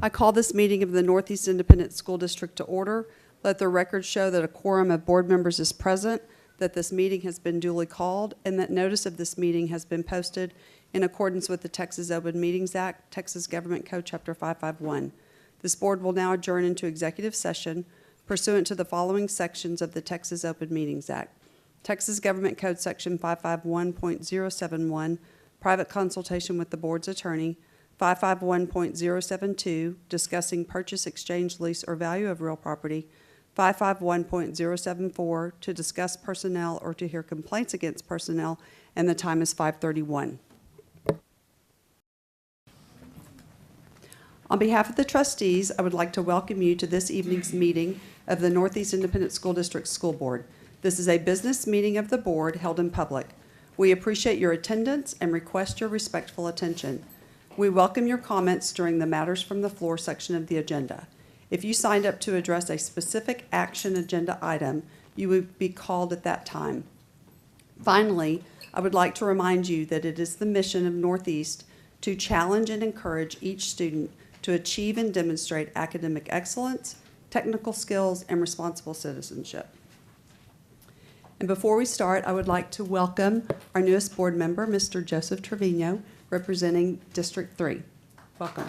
I call this meeting of the Northeast Independent School District to order. Let the record show that a quorum of board members is present, that this meeting has been duly called, and that notice of this meeting has been posted in accordance with the Texas Open Meetings Act, Texas Government Code Chapter 551. This board will now adjourn into executive session pursuant to the following sections of the Texas Open Meetings Act. Texas Government Code Section 551.071, private consultation with the board's attorney. 551.072, discussing purchase, exchange, lease, or value of real property. 551.074, to discuss personnel or to hear complaints against personnel, and the time is 5:31. On behalf of the trustees, I would like to welcome you to this evening's meeting of the Northeast Independent School District School Board. This is a business meeting of the board held in public. We appreciate your attendance and request your respectful attention. We welcome your comments during the Matters from the Floor section of the agenda. If you signed up to address a specific action agenda item, you would be called at that time. Finally, I would like to remind you that it is the mission of Northeast to challenge and encourage each student to achieve and demonstrate academic excellence, technical skills, and responsible citizenship. And before we start, I would like to welcome our newest board member, Mr. Joseph Trevino, representing District 3. Welcome.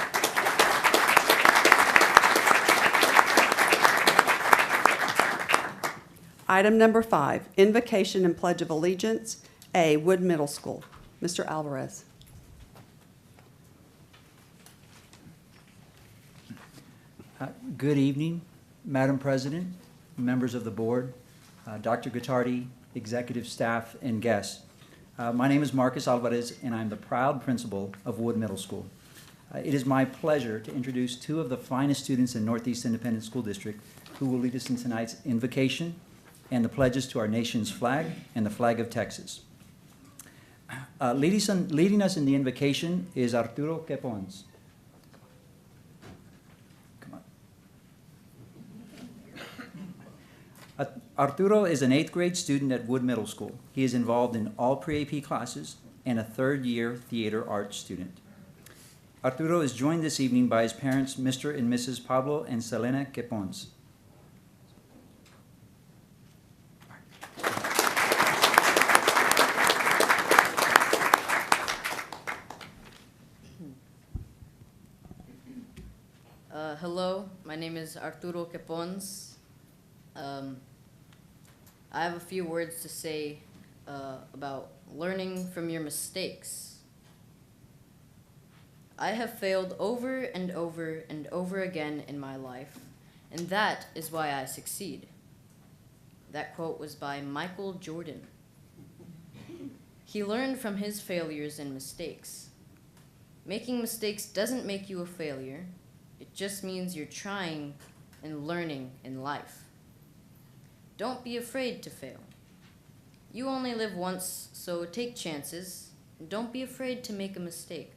Item number 5, invocation and pledge of allegiance. A, Wood Middle School. Mr. Alvarez. Good evening, Madam President, members of the board, Dr. Gottardy, executive staff, and guests. My name is Marcus Alvarez, and I'm the proud principal of Wood Middle School. It is my pleasure to introduce two of the finest students in Northeast Independent School District who will lead us in tonight's invocation and the pledges to our nation's flag and the flag of Texas. Leading us in the invocation is Arturo Quepons. Arturo is an 8th grade student at Wood Middle School. He is involved in all pre-AP classes and a 3rd-year theater arts student. Arturo is joined this evening by his parents, Mr. and Mrs. Pablo and Selena Quepons. Hello, my name is Arturo Quepons. I have a few words to say about learning from your mistakes. I have failed over and over and over again in my life, and that is why I succeed. That quote was by Michael Jordan. He learned from his failures and mistakes. Making mistakes doesn't make you a failure. It just means you're trying and learning in life. Don't be afraid to fail. You only live once, so take chances, and don't be afraid to make a mistake.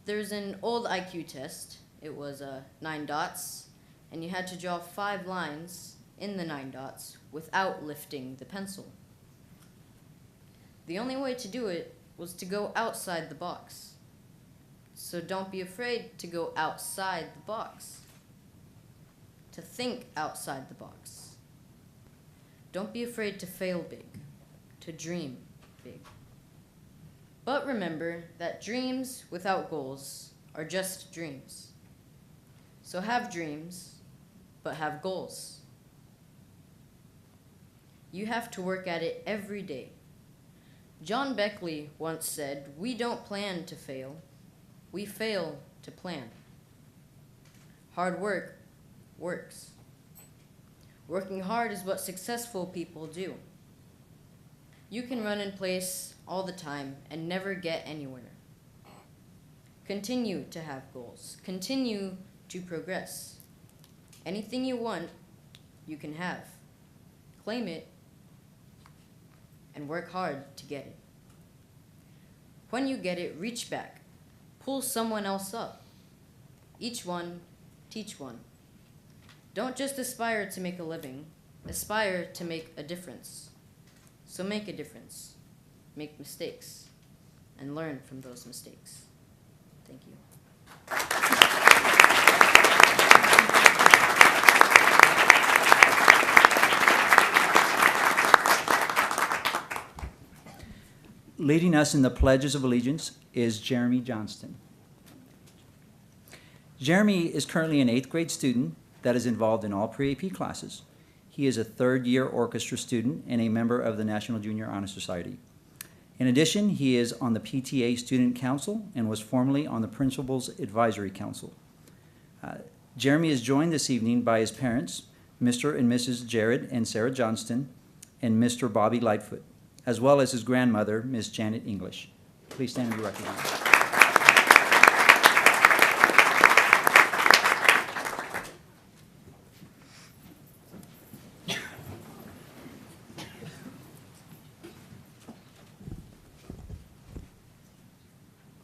There's an old IQ test. It was 9 dots, and you had to draw 5 lines in the 9 dots without lifting the pencil. The only way to do it was to go outside the box. So don't be afraid to go outside the box. To think outside the box. Don't be afraid to fail big, to dream big. But remember that dreams without goals are just dreams. So have dreams, but have goals. You have to work at it every day. John Beckley once said, "We don't plan to fail, we fail to plan." Hard work works. Working hard is what successful people do. You can run in place all the time and never get anywhere. Continue to have goals. Continue to progress. Anything you want, you can have. Claim it and work hard to get it. When you get it, reach back. Pull someone else up. Each one, teach one. Don't just aspire to make a living. Aspire to make a difference. So make a difference. Make mistakes. And learn from those mistakes. Thank you. Leading us in the pledges of allegiance is Jeremy Johnston. Jeremy is currently an 8th grade student that is involved in all pre-AP classes. He is a 3rd-year orchestra student and a member of the National Junior Honor Society. In addition, he is on the PTA Student Council and was formerly on the Principal's Advisory Council. Jeremy is joined this evening by his parents, Mr. and Mrs. Jared and Sarah Johnston, and Mr. Bobby Lightfoot, as well as his grandmother, Ms. Janet English. Please stand and be recognized.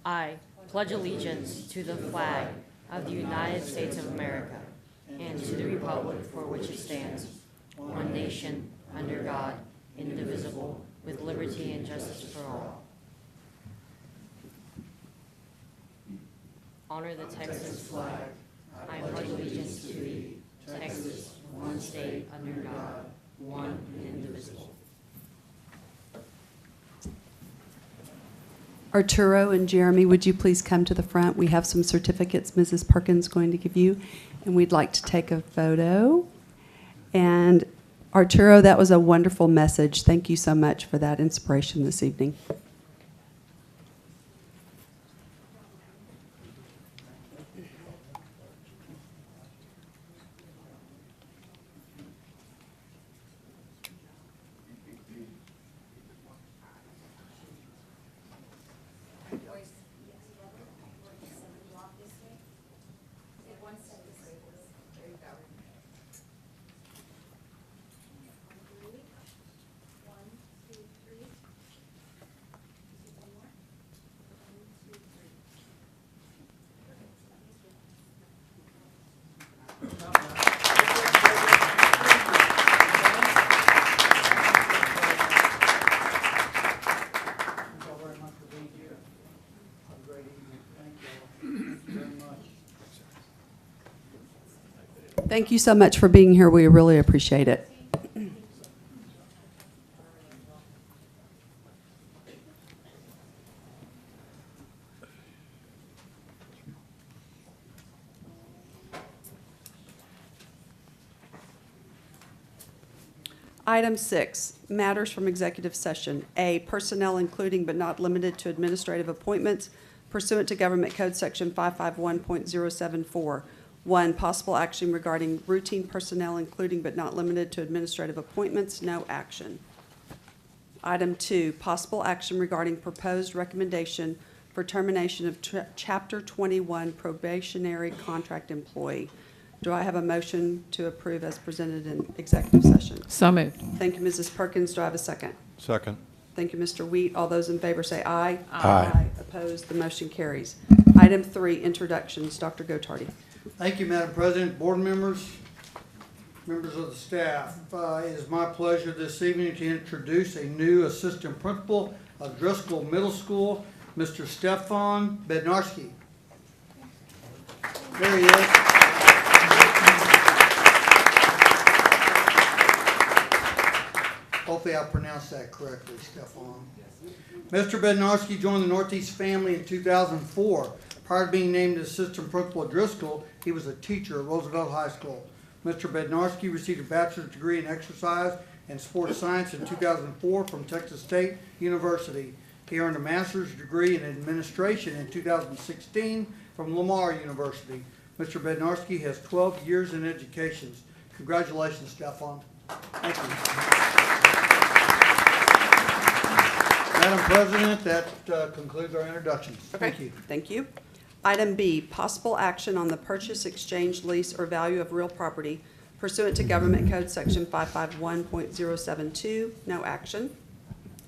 I pledge allegiance to the flag of the United States of America and to the republic for which it stands, one nation, under God, indivisible, with liberty and justice for all. Honor the Texas flag. I pledge allegiance to thee, Texas, one state, under God, one and indivisible. Arturo and Jeremy, would you please come to the front? We have some certificates Mrs. Perkins is going to give you, and we'd like to take a photo. And Arturo, that was a wonderful message. Thank you so much for that inspiration this evening. Thank you so much for being here. We really appreciate it. Item 6, matters from executive session. A, personnel including but not limited to administrative appointments pursuant to Government Code Section 551.074. 1, possible action regarding routine personnel including but not limited to administrative appointments, no action. Item 2, possible action regarding proposed recommendation for termination of Chapter 21 probationary contract employee. Do I have a motion to approve as presented in executive session? So moved. Thank you, Mrs. Perkins. Do I have a second? Second. Thank you, Mr. Wheat. All those in favor say aye. Aye. Opposed? The motion carries. Item 3, introductions. Dr. Gottardy. Thank you, Madam President, board members, members of the staff. It is my pleasure this evening to introduce a new assistant principal of Driscoll Middle School, Mr. Stefan Bednarski. There he is. Hopefully I pronounced that correctly, Stefan. Mr. Bednarski joined the Northeast family in 2004. Prior to being named assistant principal at Driscoll, he was a teacher at Roosevelt High School. Mr. Bednarski received a bachelor's degree in exercise and sports science in 2004 from Texas State University. He earned a master's degree in administration in 2016 from Lamar University. Mr. Bednarski has 12 years in education. Congratulations, Stefan. Thank you. Madam President, that concludes our introductions. Thank you. Thank you. Item B, possible action on the purchase, exchange, lease, or value of real property pursuant to Government Code Section 551.072, no action.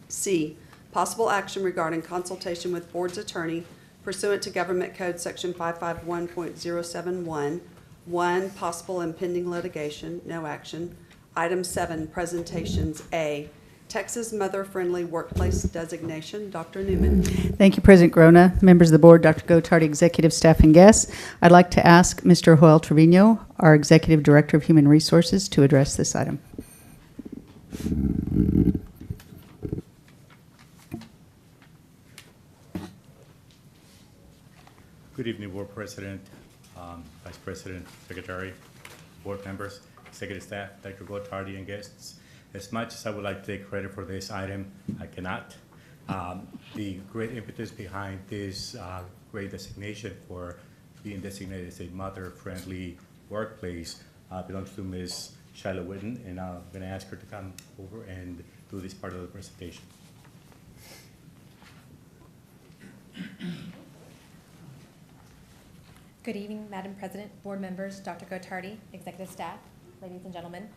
C, possible action regarding consultation with board's attorney pursuant to Government Code Section 551.071. 1, possible impending litigation, no action. Item 7, presentations. A, Texas Mother-Friendly Workplace Designation. Dr. Newman. Thank you, President Grona, members of the board, Dr. Gottardy, executive staff, and guests. I'd like to ask Mr. Joel Trevino, our Executive Director of Human Resources, to address this item. Good evening, Board President, Vice President, Secretary, Board members, executive staff, Dr. Gottardy, and guests. As much as I would like to take credit for this item, I cannot. The great impetus behind this great designation for being designated as a mother-friendly workplace belongs to Ms. Shiloh Witten, and I'm going to ask her to come over and do this part of the presentation. Good evening, Madam President, board members, Dr. Gottardy, executive staff, ladies and gentlemen.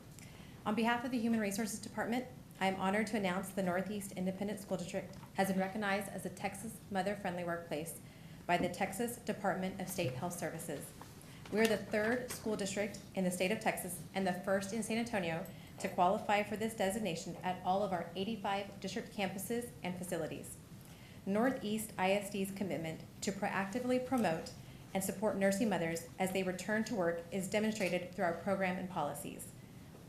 On behalf of the Human Resources Department, I am honored to announce the Northeast Independent School District has been recognized as a Texas Mother-Friendly Workplace by the Texas Department of State Health Services. We are the third school district in the state of Texas and the first in San Antonio to qualify for this designation at all of our 85 district campuses and facilities. Northeast ISD's commitment to proactively promote and support nursing mothers as they return to work is demonstrated through our program and policies.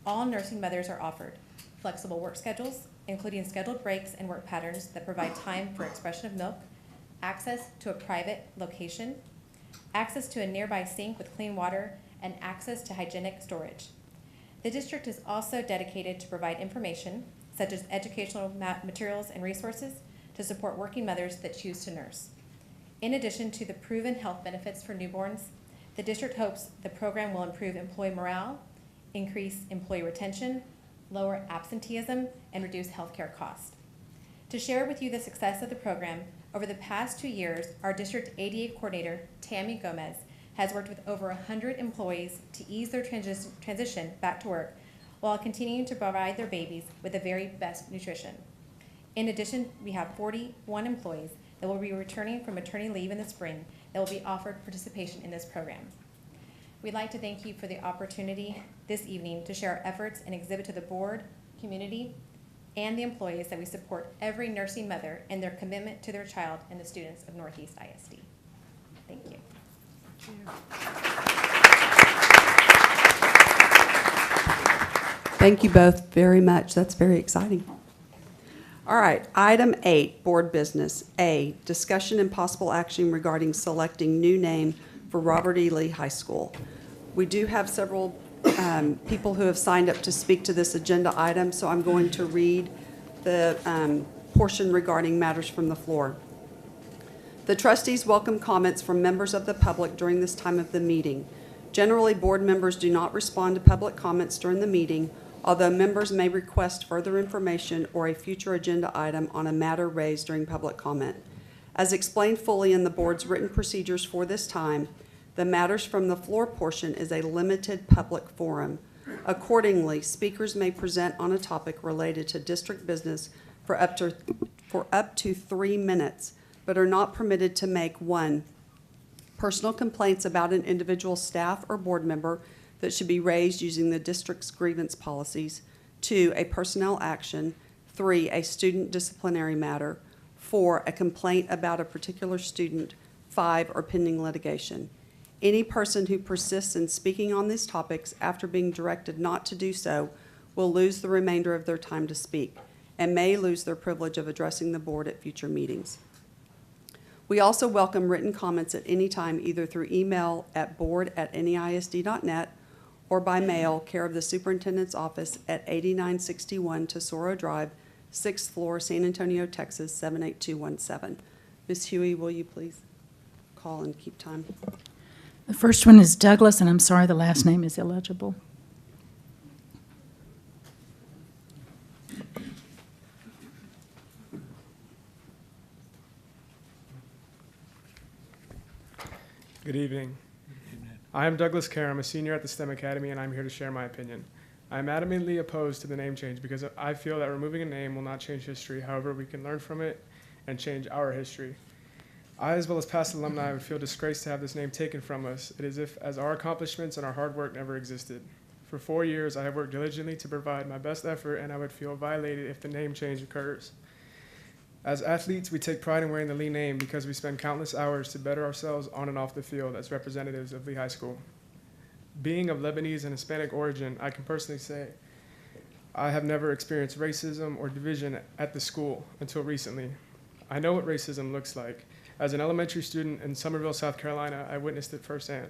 All nursing mothers are offered flexible work schedules, including scheduled breaks and work patterns that provide time for expression of milk, access to a private location, access to a nearby sink with clean water, and access to hygienic storage. The district is also dedicated to provide information, such as educational materials and resources, to support working mothers that choose to nurse. In addition to the proven health benefits for newborns, the district hopes the program will improve employee morale, increase employee retention, lower absenteeism, and reduce healthcare costs. To share with you the success of the program, over the past 2 years, our district ADA coordinator, Tammy Gomez, has worked with over 100 employees to ease their transition back to work while continuing to provide their babies with the very best nutrition. In addition, we have 41 employees that will be returning from maternity leave in the spring that will be offered participation in this program. We'd like to thank you for the opportunity this evening to share our efforts and exhibit to the board, community, and the employees that we support every nursing mother in their commitment to their child and the students of Northeast ISD. Thank you. Thank you both very much. That's very exciting. All right, item 8, board business. A, discussion and possible action regarding selecting new name for Robert E. Lee High School. We do have several people who have signed up to speak to this agenda item, so I'm going to read the portion regarding matters from the floor. The trustees welcome comments from members of the public during this time of the meeting. Generally, board members do not respond to public comments during the meeting, although members may request further information or a future agenda item on a matter raised during public comment. As explained fully in the board's written procedures for this time, the matters from the floor portion is a limited public forum. Accordingly, speakers may present on a topic related to district business for up to 3 minutes, but are not permitted to make 1, personal complaints about an individual staff or board member that should be raised using the district's grievance policies, 2, a personnel action, 3, a student disciplinary matter, 4, a complaint about a particular student, 5, or pending litigation. Any person who persists in speaking on these topics after being directed not to do so will lose the remainder of their time to speak and may lose their privilege of addressing the board at future meetings. We also welcome written comments at any time, either through email at board@neisd.net or by mail, care of the Superintendent's Office at 8961 Tesoro Drive, 6th floor, San Antonio, Texas, 78217. Ms. Hughey, will you please call and keep time? The first one is Douglas, and I'm sorry the last name is illegible. Good evening. I am Douglas Kerr. I'm a senior at the STEM Academy, and I'm here to share my opinion. I am adamantly opposed to the name change because I feel that removing a name will not change history. However, we can learn from it and change our history. I, as well as past alumni, would feel disgraced to have this name taken from us. It is as our accomplishments and our hard work never existed. For 4 years, I have worked diligently to provide my best effort, and I would feel violated if the name change occurs. As athletes, we take pride in wearing the Lee name because we spend countless hours to better ourselves on and off the field as representatives of Lee High School. Being of Lebanese and Hispanic origin, I can personally say I have never experienced racism or division at the school until recently. I know what racism looks like. As an elementary student in Summerville, South Carolina, I witnessed it firsthand.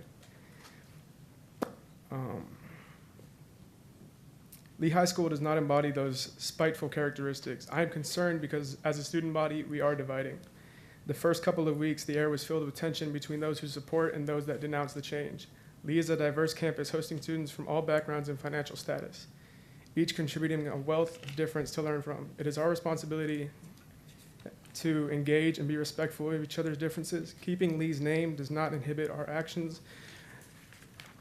Lee High School does not embody those spiteful characteristics. I am concerned because as a student body, we are dividing. The first couple of weeks, the air was filled with tension between those who support and those that denounce the change. Lee is a diverse campus hosting students from all backgrounds and financial status, each contributing a wealth of difference to learn from. It is our responsibility to engage and be respectful of each other's differences. Keeping Lee's name does not inhibit our actions,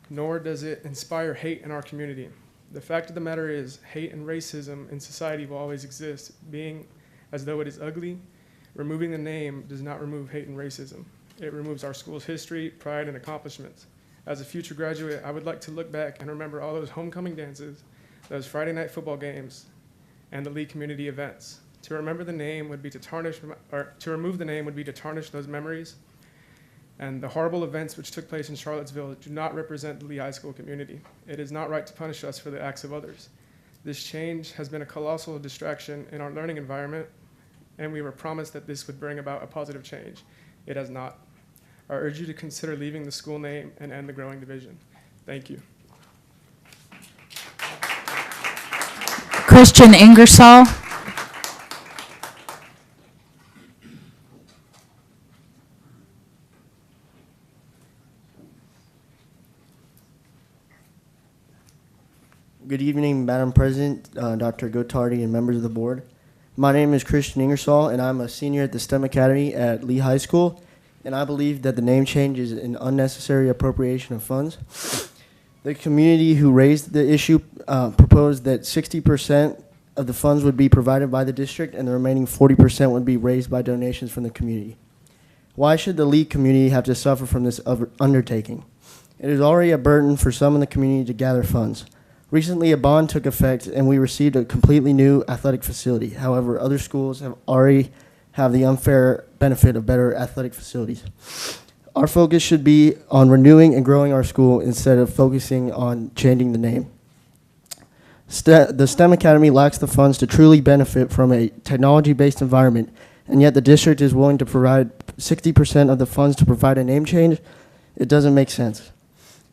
nor does it inspire hate in our community. The fact of the matter is, hate and racism in society will always exist, being as though it is ugly. Removing the name does not remove hate and racism. It removes our school's history, pride, and accomplishments. As a future graduate, I would like to look back and remember all those homecoming dances, those Friday night football games, and the Lee community events. To remember the name would be to tarnish, or to remove the name would be to tarnish those memories. And the horrible events which took place in Charlottesville do not represent the Lee High School community. It is not right to punish us for the acts of others. This change has been a colossal distraction in our learning environment, and we were promised that this would bring about a positive change. It has not. I urge you to consider leaving the school name and end the growing division. Thank you. Christian Ingersoll. Good evening, Madam President, Dr. Gottardy, and members of the board. My name is Christian Ingersoll, and I'm a senior at the STEM Academy at Lee High School, and I believe that the name change is an unnecessary appropriation of funds. The community who raised the issue proposed that 60% of the funds would be provided by the district, and the remaining 40% would be raised by donations from the community. Why should the Lee community have to suffer from this undertaking? It is already a burden for some in the community to gather funds. Recently, a bond took effect, and we received a completely new athletic facility. However, other schools have already have the unfair benefit of better athletic facilities. Our focus should be on renewing and growing our school instead of focusing on changing the name. The STEM Academy lacks the funds to truly benefit from a technology-based environment, and yet the district is willing to provide 60% of the funds to provide a name change. It doesn't make sense.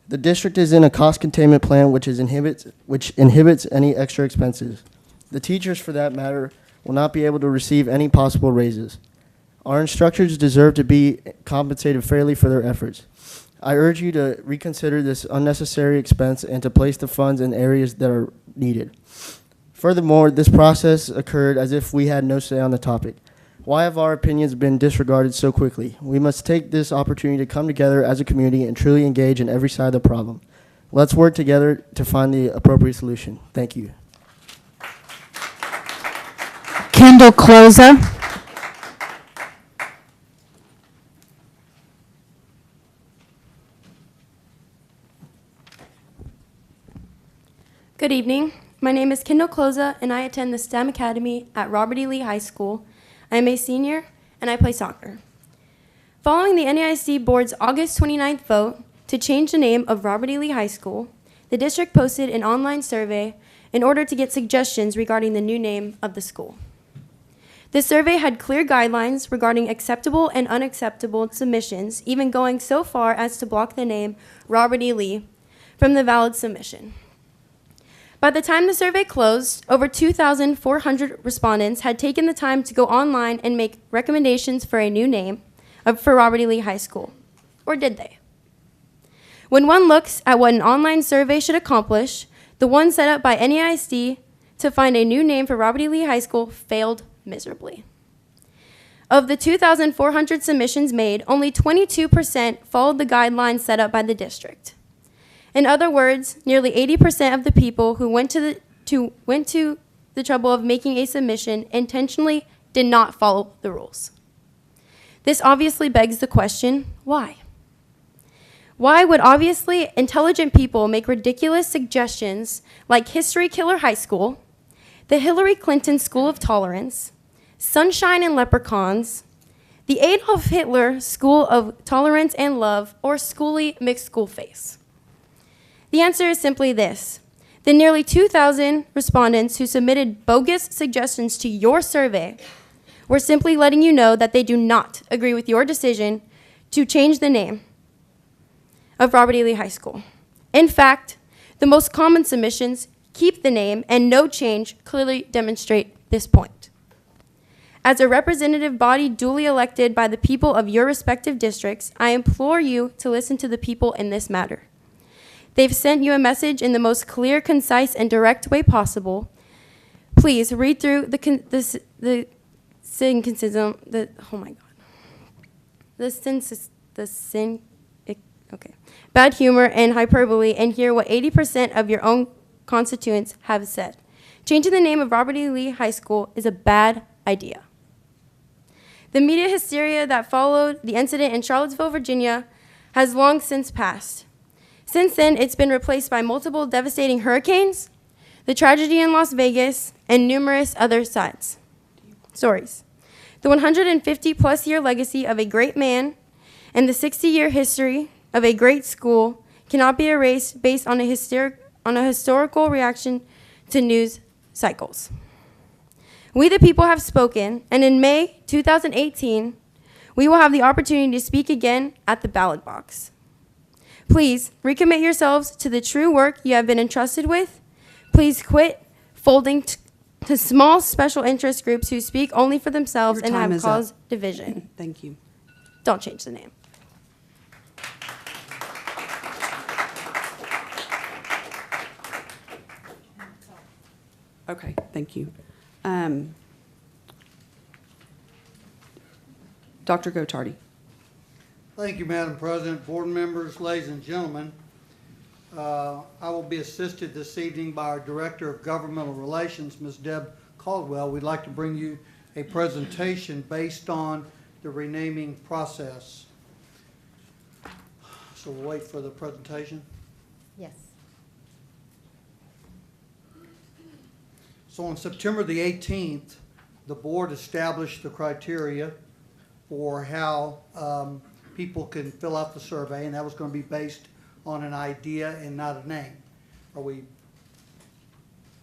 The district is in a cost containment plan which inhibits any extra expenses. The teachers, for that matter, will not be able to receive any possible raises. Our instructors deserve to be compensated fairly for their efforts. I urge you to reconsider this unnecessary expense and to place the funds in areas that are needed. Furthermore, this process occurred as if we had no say on the topic. Why have our opinions been disregarded so quickly? We must take this opportunity to come together as a community and truly engage in every side of the problem. Let's work together to find the appropriate solution. Thank you. Kendall Cloza. Good evening. My name is Kendall Cloza, and I attend the STEM Academy at Robert E. Lee High School. I am a senior, and I play soccer. Following the NEISD Board's August 29th vote to change the name of Robert E. Lee High School, the district posted an online survey in order to get suggestions regarding the new name of the school. This survey had clear guidelines regarding acceptable and unacceptable submissions, even going so far as to block the name Robert E. Lee from the valid submission. By the time the survey closed, over 2,400 respondents had taken the time to go online and make recommendations for a new name for Robert E. Lee High School. Or did they? When one looks at what an online survey should accomplish, the one set up by NEISD to find a new name for Robert E. Lee High School failed miserably. Of the 2,400 submissions made, only 22% followed the guidelines set up by the district. In other words, nearly 80% of the people who went to the trouble of making a submission intentionally did not follow the rules. This obviously begs the question, why? Why would obviously intelligent people make ridiculous suggestions like History Killer High School, the Hillary Clinton School of Tolerance, Sunshine and Leprechauns, the Adolf Hitler School of Tolerance and Love, or Schooly Mixed School Face? The answer is simply this. The nearly 2,000 respondents who submitted bogus suggestions to your survey We're simply letting you know that they do not agree with your decision to change the name of Robert E. Lee High School. In fact, the most common submissions keep the name, and no change clearly demonstrate this point. As a representative body duly elected by the people of your respective districts, I implore you to listen to the people in this matter. They've sent you a message in the most clear, concise, and direct way possible. Please read through the cynicism, bad humor and hyperbole, and hear what 80% of your own constituents have said. Changing the name of Robert E. Lee High School is a bad idea. The media hysteria that followed the incident in Charlottesville, Virginia, has long since passed. Since then, it's been replaced by multiple devastating hurricanes, the tragedy in Las Vegas, and numerous other stories. The 150-plus year legacy of a great man and the 60-year history of a great school cannot be erased based on a historical reaction to news cycles. We the people have spoken, and in May 2018, we will have the opportunity to speak again at the ballot box. Please recommit yourselves to the true work you have been entrusted with. Please quit folding to small special interest groups who speak only for themselves Your and time have is caused up. division. Thank you. Don't change the name. Okay, thank you. Dr. Gottardy. Thank you, Madam President, board members, ladies and gentlemen. I will be assisted this evening by our Director of Governmental Relations, Ms. Deb Caldwell. We'd like to bring you a presentation based on the renaming process. So we'll wait for the presentation. Yes. So on September the 18th, the board established the criteria for how people can fill out the survey, and that was going to be based on an idea and not a name. Are we?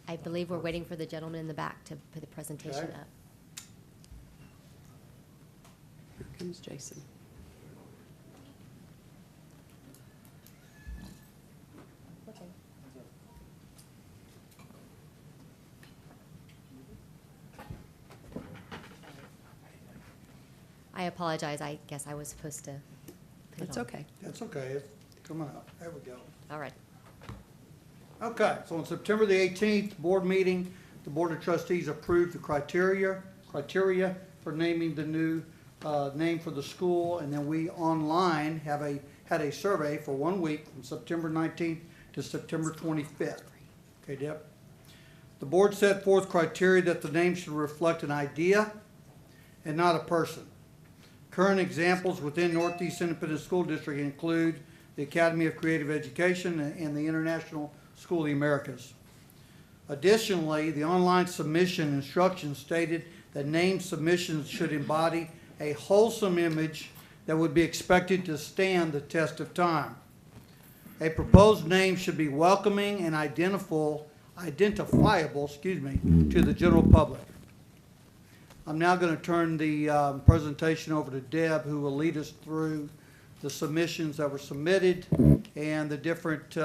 I believe we're waiting for the gentleman in the back to put the presentation Okay. up. Here comes Jason. I apologize. I guess I was supposed to put it It's on. okay. That's okay. It's coming up. There we go. All right. Okay, so on September the 18th, board meeting, the Board of Trustees approved the criteria for naming the new name for the school, and then we online had a survey for 1 week from September 19th to September 25th. Okay, Deb? The board set forth criteria that the name should reflect an idea and not a person. Current examples within Northeast Independent School District include the Academy of Creative Education and the International School of the Americas. Additionally, the online submission instructions stated that name submissions should embody a wholesome image that would be expected to stand the test of time. A proposed name should be welcoming and identifiable, to the general public. I'm now going to turn the presentation over to Deb, who will lead us through the submissions that were submitted and the different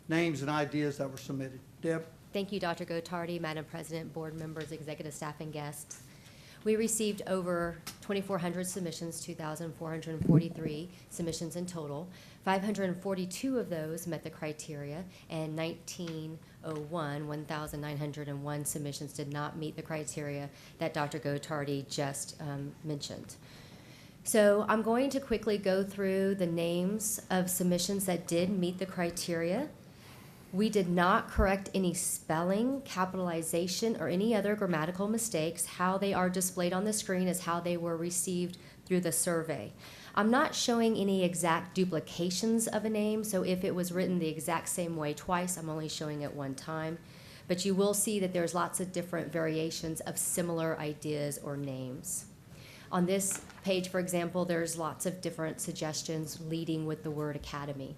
names and ideas that were submitted. Deb? Thank you, Dr. Gottardy, Madam President, board members, executive staff, and guests. We received over 2,400 submissions, 2,443 submissions in total. 542 of those met the criteria, and 1,901 submissions did not meet the criteria that Dr. Gottardy just mentioned. So I'm going to quickly go through the names of submissions that did meet the criteria. We did not correct any spelling, capitalization, or any other grammatical mistakes. How they are displayed on the screen is how they were received through the survey. I'm not showing any exact duplications of a name, so if it was written the exact same way twice, I'm only showing it one time. But you will see that there's lots of different variations of similar ideas or names. On this page, for example, there's lots of different suggestions leading with the word academy.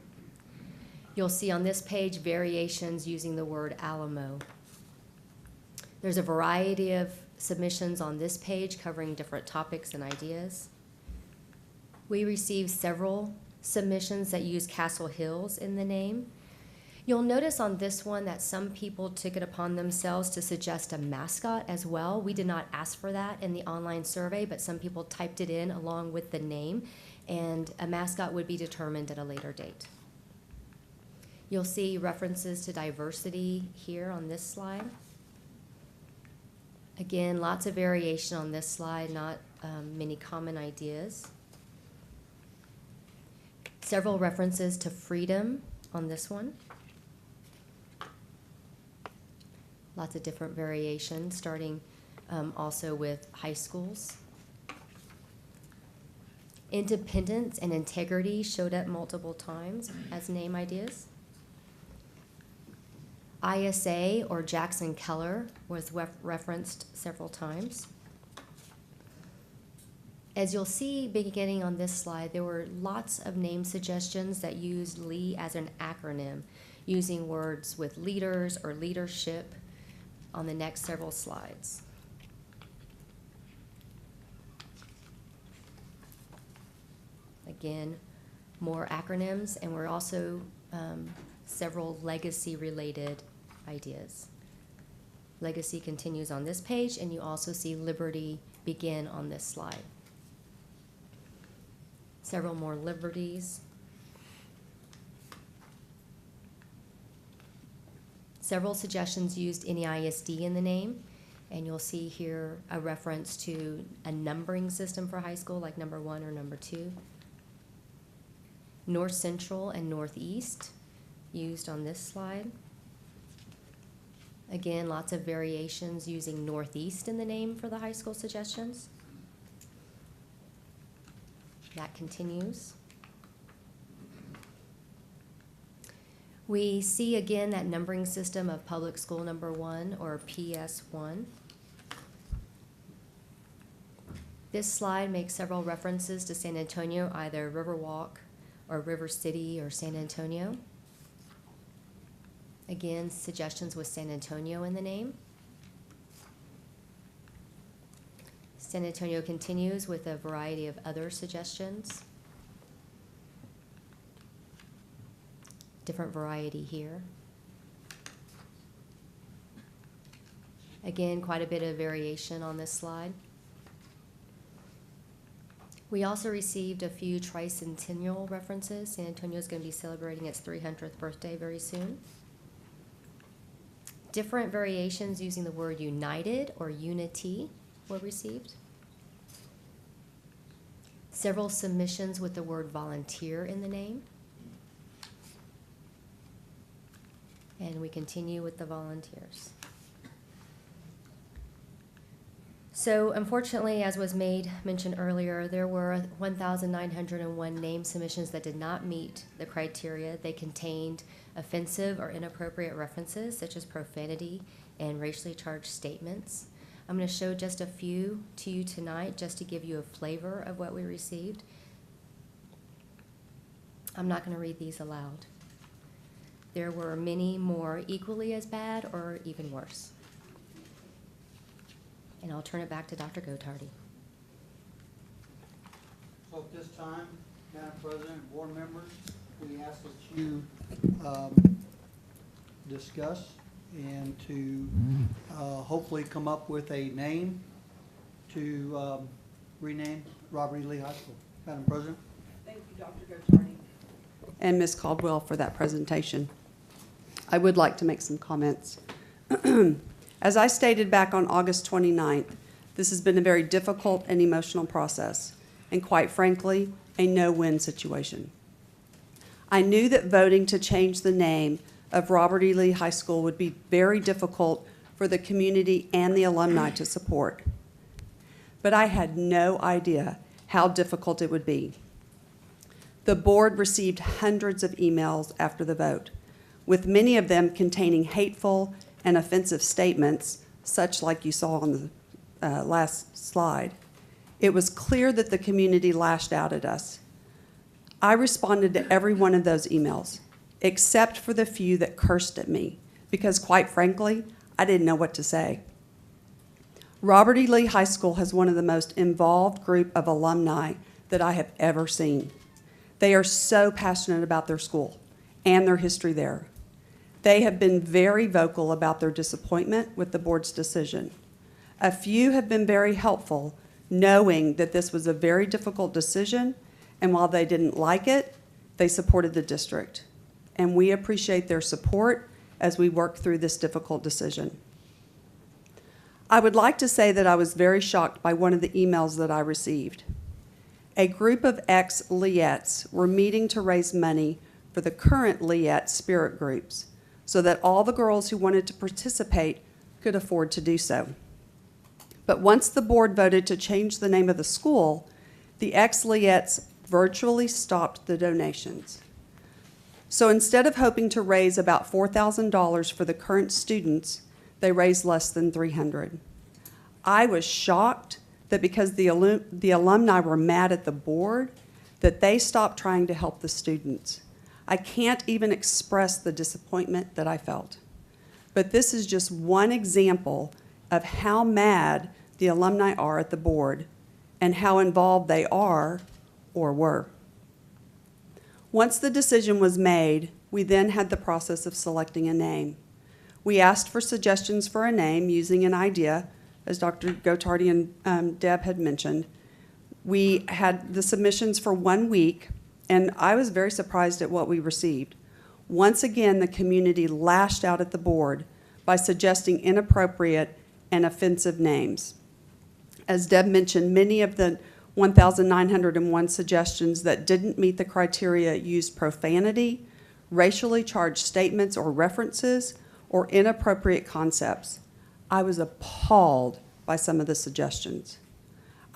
You'll see on this page variations using the word Alamo. There's a variety of submissions on this page covering different topics and ideas. We received several submissions that use Castle Hills in the name. You'll notice on this one that some people took it upon themselves to suggest a mascot as well. We did not ask for that in the online survey, but some people typed it in along with the name, and a mascot would be determined at a later date. You'll see references to diversity here on this slide. Again, lots of variation on this slide, not many common ideas. Several references to freedom on this one. Lots of different variations, starting also with high schools. Independence and integrity showed up multiple times as name ideas. ISA, or Jackson Keller, was referenced several times. As you'll see beginning on this slide, there were lots of name suggestions that used Lee as an acronym, using words with leaders or leadership on the next several slides. Again, more acronyms, and we're also several legacy-related ideas. Legacy continues on this page, and you also see liberty begin on this slide. Several more liberties. Several suggestions used NEISD in the name, and you'll see here a reference to a numbering system for high school, like number 1 or number 2. North Central and Northeast used on this slide. Again, lots of variations using Northeast in the name for the high school suggestions. That continues. We see again that numbering system of public school number 1, or PS1. This slide makes several references to San Antonio, either Riverwalk or River City or San Antonio. Again, suggestions with San Antonio in the name. San Antonio continues with a variety of other suggestions. Different variety here. Again, quite a bit of variation on this slide. We also received a few tricentennial references. San Antonio is going to be celebrating its 300th birthday very soon. Different variations using the word united or unity were received. Several submissions with the word volunteer in the name. And we continue with the volunteers. So unfortunately, as was mentioned earlier, there were 1,901 name submissions that did not meet the criteria. They contained offensive or inappropriate references, such as profanity and racially charged statements. I'm going to show just a few to you tonight, just to give you a flavor of what we received. I'm not going to read these aloud. There were many more equally as bad or even worse. And I'll turn it back to Dr. Gottardy. So at this time, Madam President, board members, we ask that you discuss and to hopefully come up with a name to rename Robert E. Lee High School. Madam President. Thank you, Dr. Gottardy. And Ms. Caldwell for that presentation. I would like to make some comments. As I stated back on August 29th, this has been a very difficult and emotional process, and quite frankly, a no-win situation. I knew that voting to change the name of Robert E. Lee High School would be very difficult for the community and the alumni to support. But I had no idea how difficult it would be. The board received hundreds of emails after the vote, with many of them containing hateful and offensive statements, such like you saw on the last slide. It was clear that the community lashed out at us. I responded to every one of those emails, except for the few that cursed at me, because quite frankly, I didn't know what to say. Robert E. Lee High School has one of the most involved group of alumni that I have ever seen. They are so passionate about their school and their history there. They have been very vocal about their disappointment with the board's decision. A few have been very helpful, knowing that this was a very difficult decision, and while they didn't like it, they supported the district. And we appreciate their support as we work through this difficult decision. I would like to say that I was very shocked by one of the emails that I received. A group of ex-Leettes were meeting to raise money for the current Leette spirit groups so that all the girls who wanted to participate could afford to do so. But once the board voted to change the name of the school, the ex-Leettes virtually stopped the donations. So instead of hoping to raise about $4,000 for the current students, they raised less than $300. I was shocked that because the alumni were mad at the board, that they stopped trying to help the students. I can't even express the disappointment that I felt. But this is just one example of how mad the alumni are at the board and how involved they are or were. Once the decision was made, we then had the process of selecting a name. We asked for suggestions for a name using an idea, as Dr. Gottardy and Deb had mentioned. We had the submissions for 1 week, and I was very surprised at what we received. Once again, the community lashed out at the board by suggesting inappropriate and offensive names. As Deb mentioned, many of the 1,901 suggestions that didn't meet the criteria used profanity, racially charged statements or references, or inappropriate concepts. I was appalled by some of the suggestions.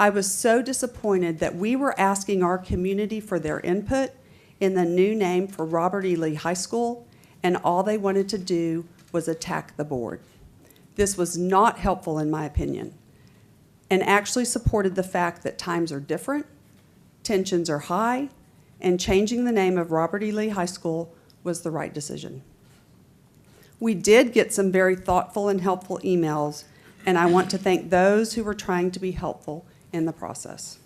I was so disappointed that we were asking our community for their input in the new name for Robert E. Lee High School, and all they wanted to do was attack the board. This was not helpful, in my opinion, and actually supported the fact that times are different, tensions are high, and changing the name of Robert E. Lee High School was the right decision. We did get some very thoughtful and helpful emails, and I want to thank those who were trying to be helpful in the process.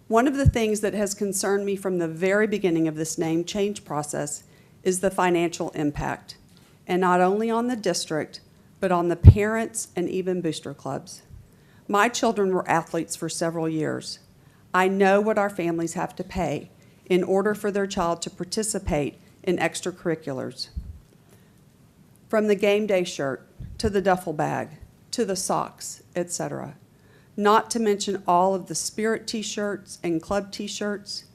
One of the things that has concerned me from the very beginning of this name change process is the financial impact, and not only on the district, but on the parents and even booster clubs. My children were athletes for several years. I know what our families have to pay in order for their child to participate in extracurriculars. From the game day shirt, to the duffel bag, to the socks, etc. Not to mention all of the spirit t-shirts and club t-shirts.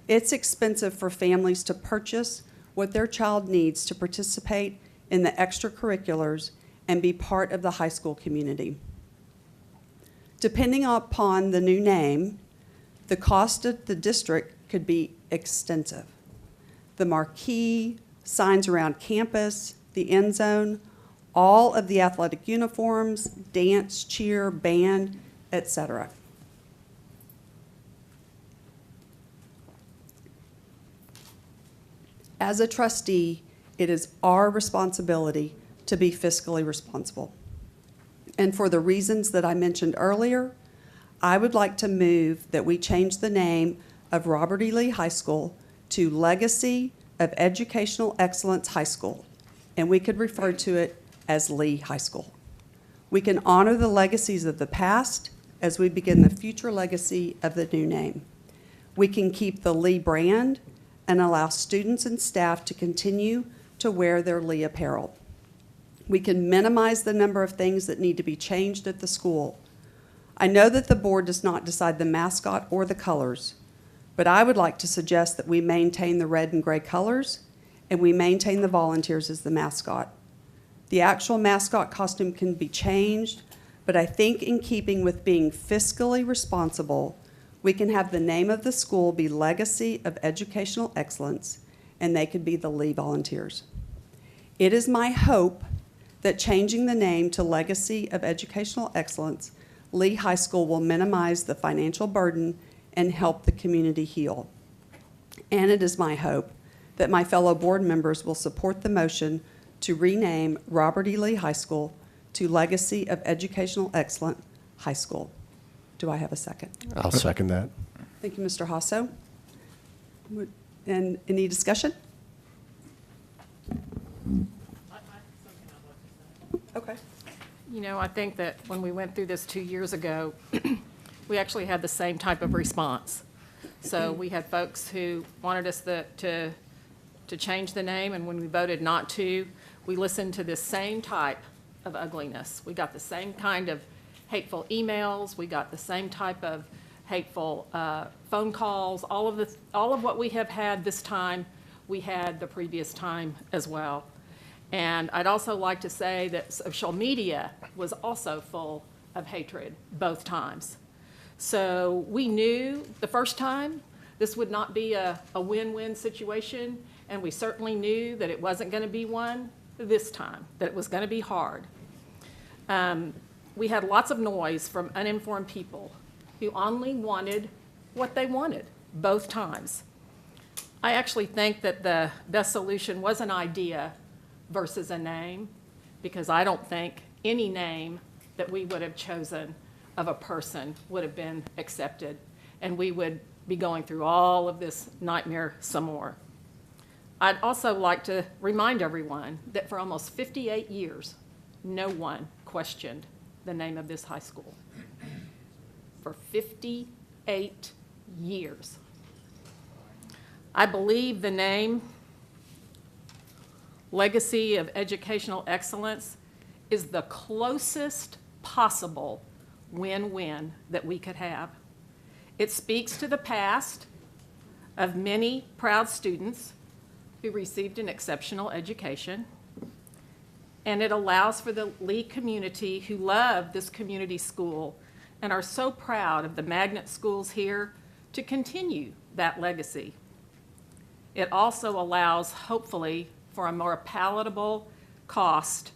It's expensive for families to purchase what their child needs to participate in the extracurriculars and be part of the high school community. Depending upon the new name, the cost of the district could be extensive. The marquee, signs around campus, the end zone, all of the athletic uniforms, dance, cheer, band, etc. As a trustee, it is our responsibility to be fiscally responsible. And for the reasons that I mentioned earlier, I would like to move that we change the name of Robert E. Lee High School to Legacy of Educational Excellence High School, and we could refer to it as Lee High School. We can honor the legacies of the past as we begin the future legacy of the new name. We can keep the Lee brand and allow students and staff to continue to wear their Lee apparel. We can minimize the number of things that need to be changed at the school. I know that the board does not decide the mascot or the colors, but I would like to suggest that we maintain the red and gray colors and we maintain the volunteers as the mascot. The actual mascot costume can be changed, but I think in keeping with being fiscally responsible, we can have the name of the school be Legacy of Educational Excellence, and they could be the Lee Volunteers. It is my hope that changing the name to Legacy of Educational Excellence, Lee High School will minimize the financial burden and help the community heal. And it is my hope that my fellow board members will support the motion to rename Robert E. Lee High School to Legacy of Educational Excellence High School. Do I have a second? I'll second that. Thank you, Mr. Jaso. And any discussion? Okay. You know, I think that when we went through this 2 years ago, we actually had the same type of response. So we had folks who wanted us to change the name, and when we voted not to, we listened to this same type of ugliness. We got the same kind of hateful emails. We got the same type of hateful phone calls. All of what we have had this time, we had the previous time as well. And I'd also like to say that social media was also full of hatred both times. So we knew the first time this would not be a win-win situation, and we certainly knew that it wasn't going to be one this time, that it was going to be hard. We had lots of noise from uninformed people who only wanted what they wanted both times. I actually think that the best solution was an idea versus a name, because I don't think any name that we would have chosen of a person would have been accepted, and we would be going through all of this nightmare some more. I'd also like to remind everyone that for almost 58 years, no one questioned the name of this high school. For 58 years. I believe the name Legacy of Educational Excellence is the closest possible win-win that we could have. It speaks to the past of many proud students who received an exceptional education, and it allows for the Lee community who love this community school and are so proud of the magnet schools here to continue that legacy. It also allows, hopefully, for a more palatable cost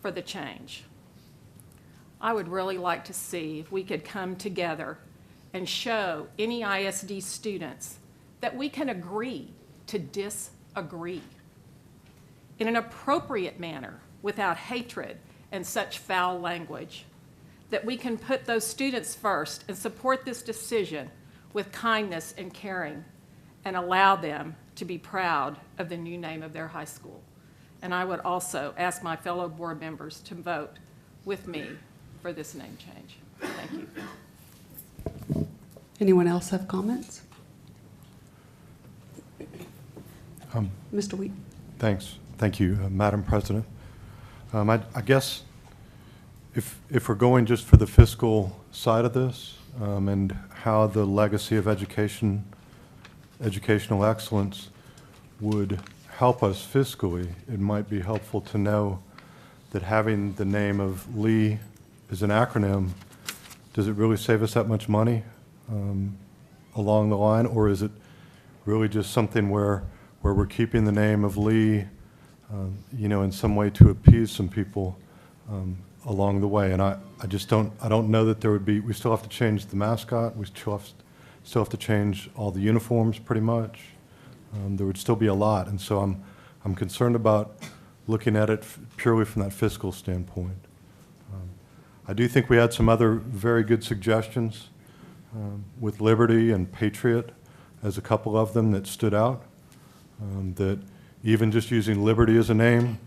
for the change. I would really like to see if we could come together and show NEISD students that we can agree to disagree in an appropriate manner without hatred and such foul language, that we can put those students first and support this decision with kindness and caring and allow them to be proud of the new name of their high school. And I would also ask my fellow board members to vote with me for this name change. Thank you. Anyone else have comments? Mr. Wheat. Thanks. Thank you, Madam President. I guess if we're going just for the fiscal side of this and how the legacy of educational excellence would help us fiscally, it might be helpful to know that having the name of Lee as an acronym, does it really save us that much money along the line, or is it really just something where we're keeping the name of Lee, in some way to appease some people along the way? And I don't know that there would be. We still have to change the mascot. We still have to change all the uniforms pretty much. There would still be a lot, and so I'm concerned about looking at it purely from that fiscal standpoint. I do think we had some other very good suggestions with Liberty and Patriot as a couple of them that stood out. That even just using Liberty as a name,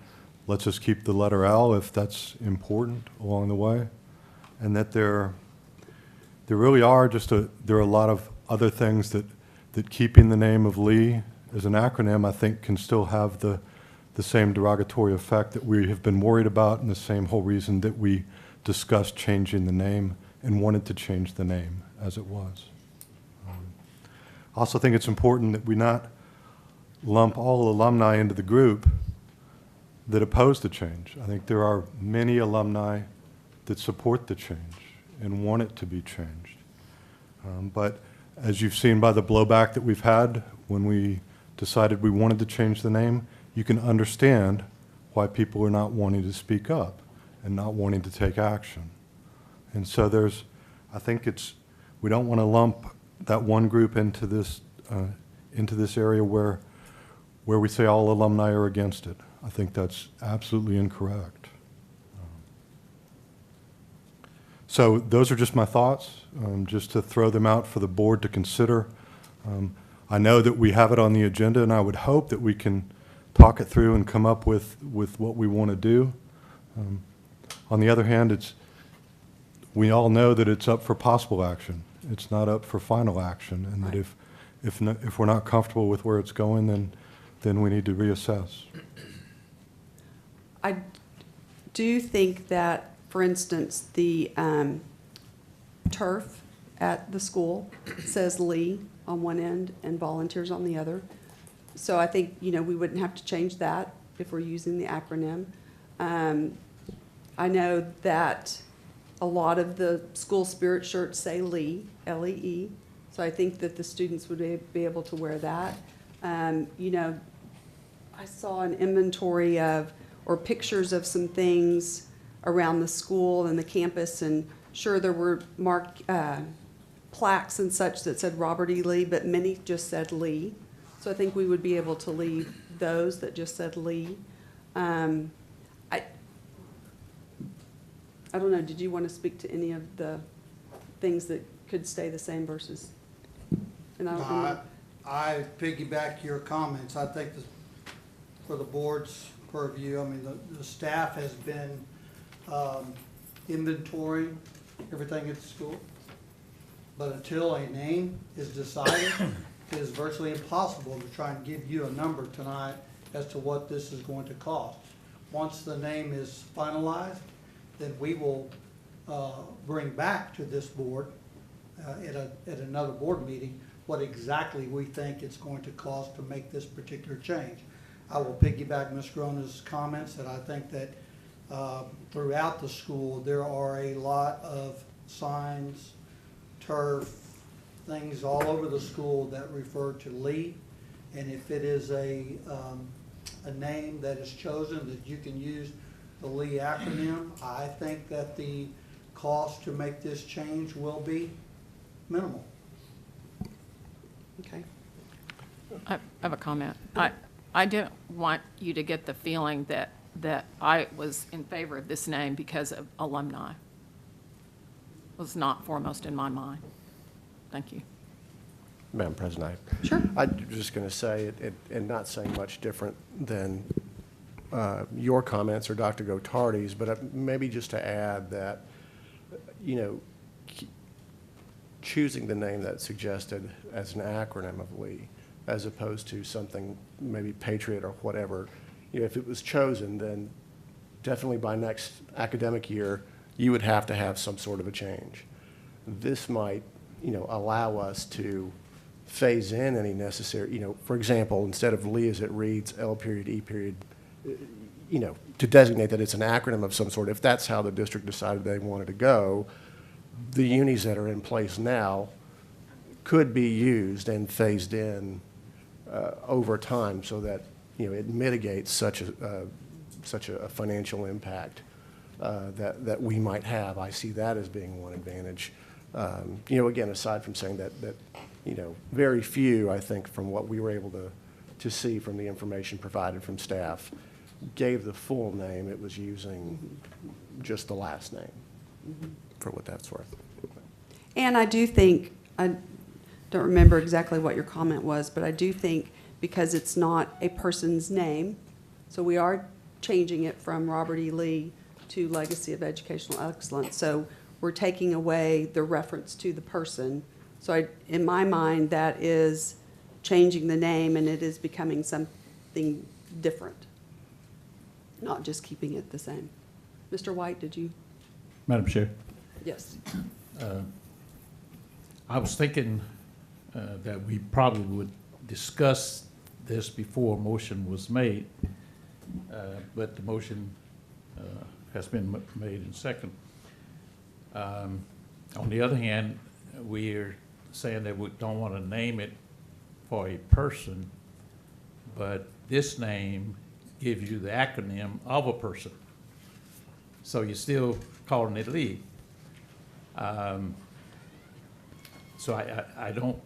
let's just keep the letter L if that's important along the way. And that there really are there are a lot of other things that keeping the name of Lee as an acronym, I think, can still have the same derogatory effect that we have been worried about, and the same whole reason that we discussed changing the name and wanted to change the name as it was. I also think it's important that we not lump all alumni into the group that oppose the change. I think there are many alumni that support the change and want it to be changed. But as you've seen by the blowback that we've had when we decided we wanted to change the name, you can understand why people are not wanting to speak up and not wanting to take action. And so I think we don't want to lump that one group into this area where we say all alumni are against it. I think that's absolutely incorrect. So those are just my thoughts, just to throw them out for the board to consider. I know that we have it on the agenda, and I would hope that we can talk it through and come up with what we want to do. On the other hand, we all know that it's up for possible action. It's not up for final action, and that if we're not comfortable with where it's going, then we need to reassess. I do think that, for instance, the turf at the school says Lee on one end and volunteers on the other. So I think, we wouldn't have to change that if we're using the acronym. I know that a lot of the school spirit shirts say Lee, L-E-E. So I think that the students would be able to wear that. I saw an inventory or pictures of some things around the school and the campus, and sure, there were plaques and such that said Robert E. Lee, but many just said Lee. So I think we would be able to leave those that just said Lee. I don't know, did you want to speak to any of the things that could stay the same versus? And I piggyback your comments. I think for the board's purview, I mean, the staff has been inventorying everything at the school. But until a name is decided, it is virtually impossible to try and give you a number tonight as to what this is going to cost. Once the name is finalized, then we will bring back to this board at another board meeting what exactly we think it's going to cost to make this particular change. I will piggyback Ms. Grona's comments that I think that throughout the school there are a lot of signs, turf, things all over the school that refer to Lee. And if it is a name that is chosen that you can use the Lee acronym, I think that the cost to make this change will be minimal. Okay. I have a comment. I didn't want you to get the feeling that I was in favor of this name because of alumni. It was not foremost in my mind. Thank you. Madam President, Sure. I'm just going to say, and not saying much different than your comments or Dr. Gottardy's, but maybe just to add that, choosing the name that's suggested as an acronym of Lee, as opposed to something maybe Patriot or whatever, if it was chosen, then definitely by next academic year, you would have to have some sort of a change. This might, allow us to phase in any necessary, for example, instead of Lee as it reads, L period, E period, to designate that it's an acronym of some sort. If that's how the district decided they wanted to go, the unis that are in place now could be used and phased in over time so that, it mitigates such a financial impact that we might have. I see that as being one advantage. Again, aside from saying that very few, I think, from what we were able to see from the information provided from staff, gave the full name. It was using just the last name, for what that's worth. And I do think, I don't remember exactly what your comment was, but I do think because it's not a person's name, so we are changing it from Robert E. Lee to Legacy of Educational Excellence. So we're taking away the reference to the person. So in my mind, that is changing the name, and it is becoming something different, not just keeping it the same. Mr. White, did you? Madam Chair, Yes. I was thinking that we probably would discuss this before a motion was made, but the motion has been made and second. On the other hand, we're saying that we don't want to name it for a person, but this name gives you the acronym of a person. So you're still calling it Lee. So I don't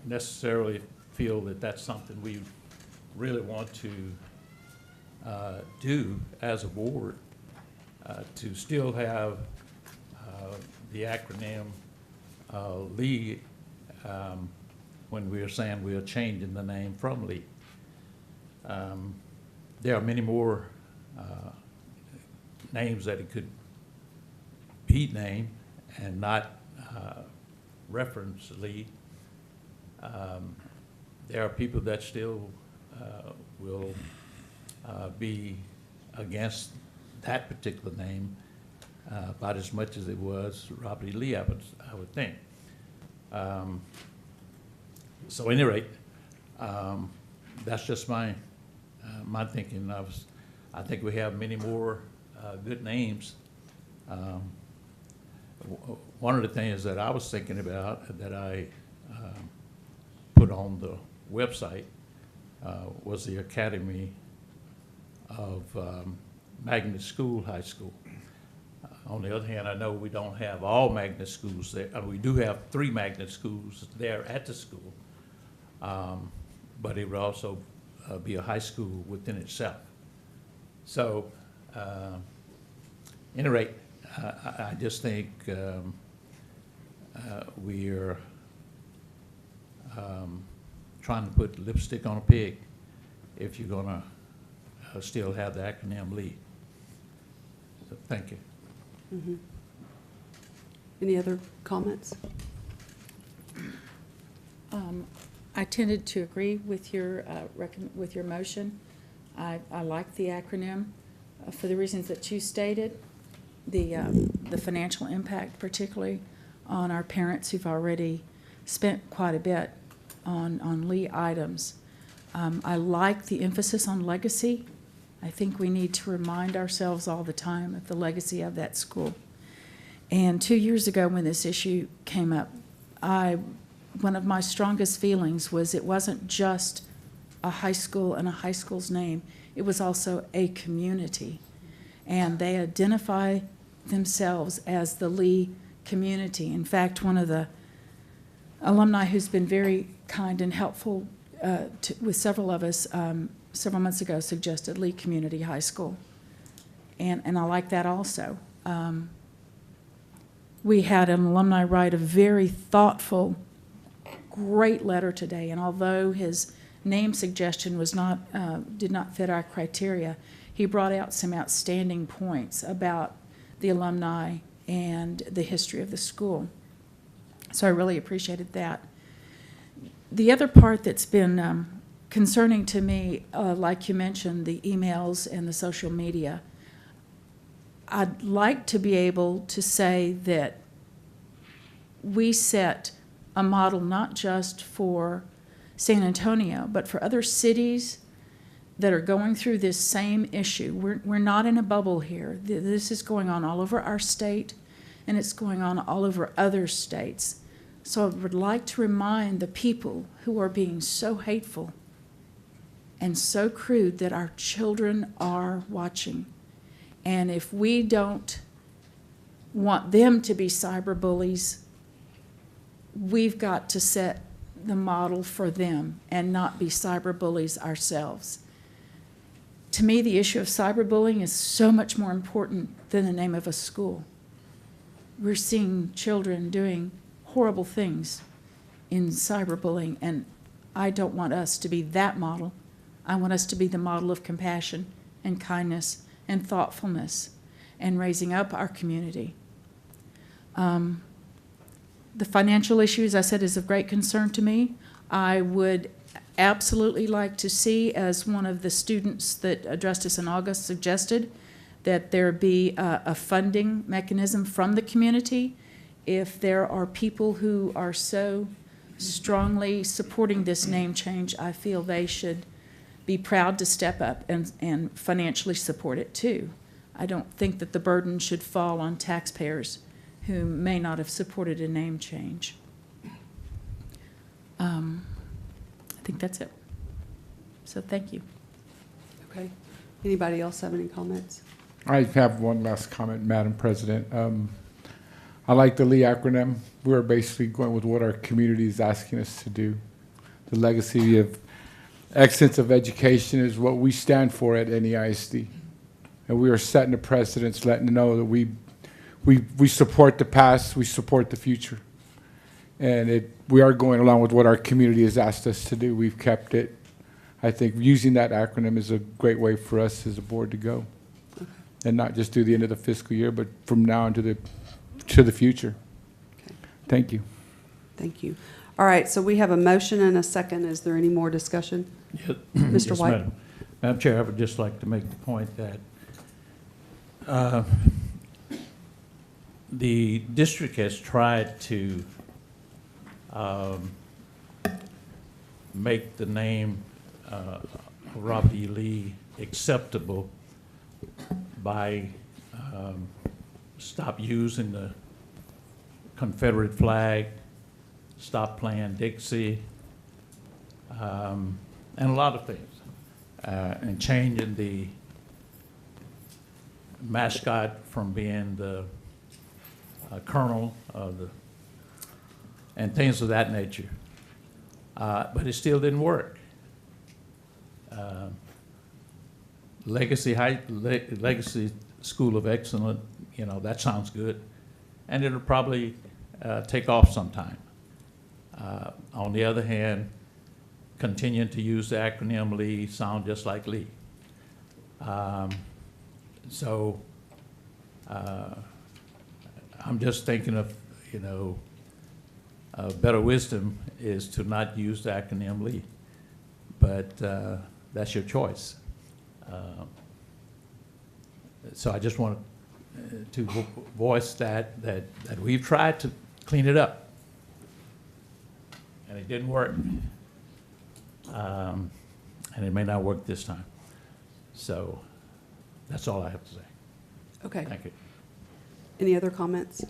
necessarily feel that that's something we really want to do as a board, to still have the acronym Lee when we were saying we are changing the name from Lee. There are many more names that it could be named and not reference Lee. There are people that still will be against that particular name about as much as it was Robert E. Lee, I would think. So at any rate, that's just my my thinking. I think we have many more good names. One of the things that I was thinking about that I put on the website was the Academy of Magnet School High School. On the other hand, I know we don't have all magnet schools there. We do have 3 magnet schools there at the school, but it would also be a high school within itself. So, at any rate, I just think we're trying to put lipstick on a pig if you're going to still have the acronym Lee. So, thank you. Mm-hmm. Any other comments? I tended to agree with your motion. I like the acronym for the reasons that you stated. The financial impact, particularly on our parents who've already spent quite a bit on Lee items. I like the emphasis on legacy. I think we need to remind ourselves all the time of the legacy of that school. And 2 years ago when this issue came up, one of my strongest feelings was it wasn't just a high school and a high school's name, it was also a community. And they identify themselves as the Lee community. In fact, one of the alumni who's been very kind and helpful with several of us several months ago suggested Lee Community High School. And I like that also. We had an alumni write a very thoughtful, great letter today, and although his name suggestion was did not fit our criteria, he brought out some outstanding points about the alumni and the history of the school. So I really appreciated that. The other part that's been concerning to me, like you mentioned, the emails and the social media, I'd like to be able to say that we set a model not just for San Antonio, but for other cities that are going through this same issue. We're not in a bubble here. This is going on all over our state, and it's going on all over other states. So I would like to remind the people who are being so hateful and so crude that our children are watching. And if we don't want them to be cyberbullies, we've got to set the model for them and not be cyberbullies ourselves. To me, the issue of cyberbullying is so much more important than the name of a school. We're seeing children doing horrible things in cyberbullying, and I don't want us to be that model. I want us to be the model of compassion and kindness and thoughtfulness and raising up our community. The financial issue, as I said, is of great concern to me. I would absolutely like to see, as one of the students that addressed us in August suggested, that there be a funding mechanism from the community. If there are people who are so strongly supporting this name change, I feel they should be proud to step up and financially support it too. I don't think that the burden should fall on taxpayers who may not have supported a name change. I think that's it. So thank you. Okay. Anybody else have any comments? I have one last comment, Madam President. I like the Lee acronym. We're basically going with what our community is asking us to do. The legacy of excellence of education is what we stand for at NEISD. And we are setting the precedents, letting them know that we support the past, we support the future. And we are going along with what our community has asked us to do. We've kept it. I think using that acronym is a great way for us as a board to go. And not just do the end of the fiscal year, but from now into the future. Okay. Thank you. Thank you. All right, so we have a motion and a second. Is there any more discussion? Yes. Mr. Yes, White? Madam Chair, I would just like to make the point that the district has tried to make the name Robert E. Lee acceptable by stop using the Confederate flag, stop playing Dixie, and a lot of things, and changing the mascot from being the colonel of the, and things of that nature. But it still didn't work. Legacy School of Excellence, you know, that sounds good. And it'll probably take off sometime. On the other hand, continuing to use the acronym Lee sound just like Lee. So I'm just thinking of, you know, better wisdom is to not use the acronym Lee, but that's your choice. So I just want to voice that we've tried to clean it up, and it didn't work, and it may not work this time. So that's all I have to say. Okay. Thank you. Any other comments?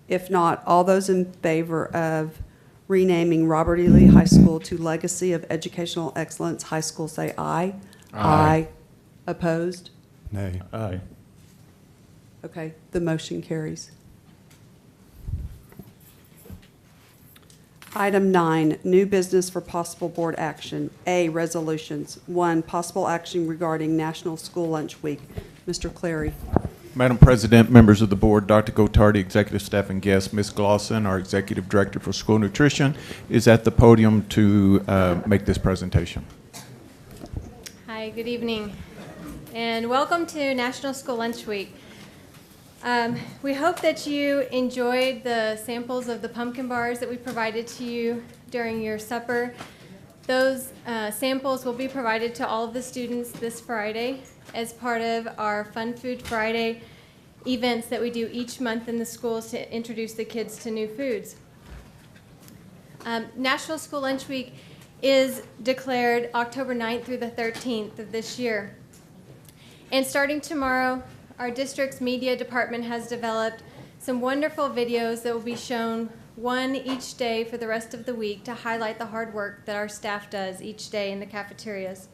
If not, all those in favor of renaming Robert E. Lee High School to Legacy of Educational Excellence High School, say aye. Aye. Opposed? Nay. Aye. Okay, the motion carries. Item 9, new business for possible board action. A, resolutions. 1, possible action regarding National School Lunch Week. Mr. Clary. Madam President, members of the board, Dr. Gottardy, executive staff and guests, Ms. Glosson, our executive director for school nutrition, is at the podium to make this presentation. Hi, good evening, and welcome to National School Lunch Week. We hope that you enjoyed the samples of the pumpkin bars that we provided to you during your supper. Those samples will be provided to all of the students this Friday as part of our Fun Food Friday events that we do each month in the schools to introduce the kids to new foods. National School Lunch Week is declared October 9th through the 13th of this year. And starting tomorrow, our district's media department has developed some wonderful videos that will be shown one each day for the rest of the week to highlight the hard work that our staff does each day in the cafeterias.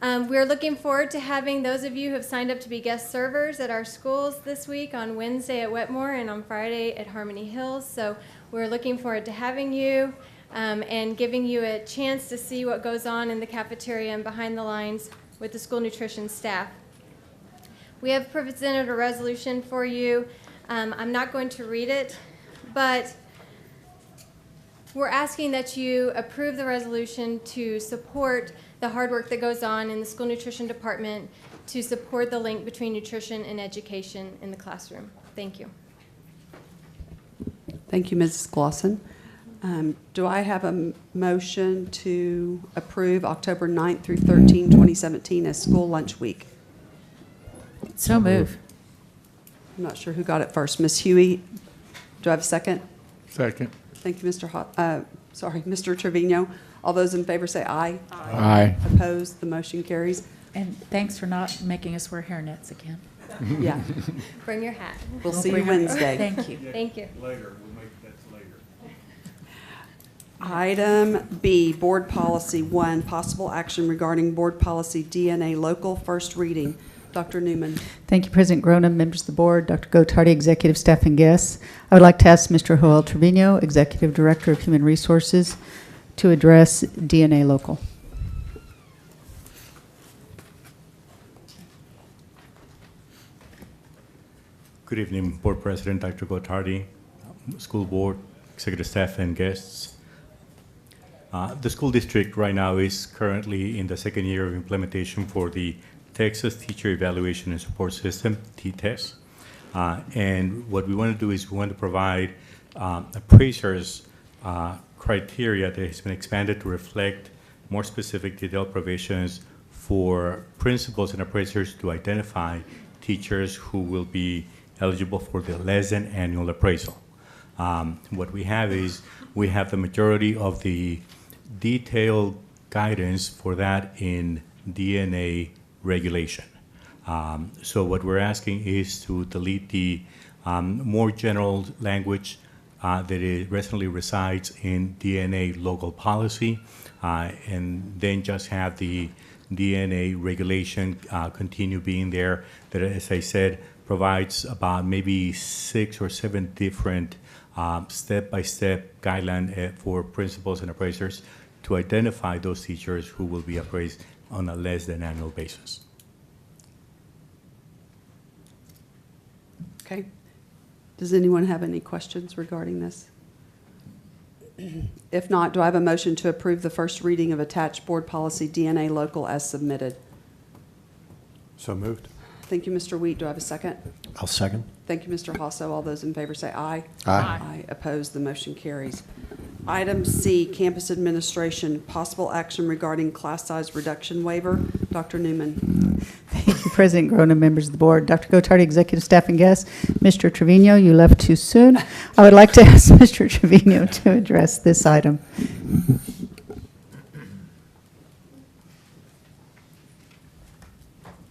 We're looking forward to having those of you who have signed up to be guest servers at our schools this week on Wednesday at Wetmore and on Friday at Harmony Hills. So we're looking forward to having you and giving you a chance to see what goes on in the cafeteria and behind the lines with the school nutrition staff. We have presented a resolution for you. I'm not going to read it, but we're asking that you approve the resolution to support the hard work that goes on in the school nutrition department to support the link between nutrition and education in the classroom. Thank you. Thank you, Mrs. Glosson. Do I have a motion to approve October 9th through 13, 2017 as School Lunch Week? So move. I'm not sure who got it first. Ms. Hughey, do I have a second? Second. Thank you, Mr. Trevino. All those in favor say aye. Aye. Opposed? The motion carries. And thanks for not making us wear hairnets again. Yeah. Bring your hat. We'll see you Wednesday. Thank you. Thank you. Later, we'll make that later. Item B, Board Policy 1, possible action regarding Board Policy DNA Local, first reading. Dr. Newman. Thank you, President Grona, members of the board, Dr. Gottardy, executive staff and guests. I would like to ask Mr. Joel Trevino, Executive Director of Human Resources, to address DNA Local. Good evening, Board President Dr. Gottardy, School Board, Executive Staff, and guests. The school district right now is currently in the second year of implementation for the Texas Teacher Evaluation and Support System, T-TESS. And what we want to do is we want to provide appraisers criteria that has been expanded to reflect more specific detailed provisions for principals and appraisers to identify teachers who will be eligible for the less than annual appraisal. What we have is we have the majority of the detailed guidance for that in DNA regulation. So what we're asking is to delete the more general language that recently resides in DNA local policy, and then just have the DNA regulation continue being there that, as I said, provides about maybe 6 or 7 different step-by-step guidelines for principals and appraisers to identify those teachers who will be appraised on a less than annual basis. Okay. Does anyone have any questions regarding this? If not, do I have a motion to approve the first reading of attached board policy DNA local as submitted? So moved. Thank you, Mr. Wheat. Do I have a second? I'll second. Thank you, Mr. Hasso. All those in favor say aye. Aye. Aye. Opposed? The motion carries. Item C, Campus Administration, possible action regarding class size reduction waiver. Dr. Newman. Thank you, President Grona, members of the board, Dr. Gottardy, executive staff, and guests. Mr. Trevino, you left too soon. I would like to ask Mr. Trevino to address this item.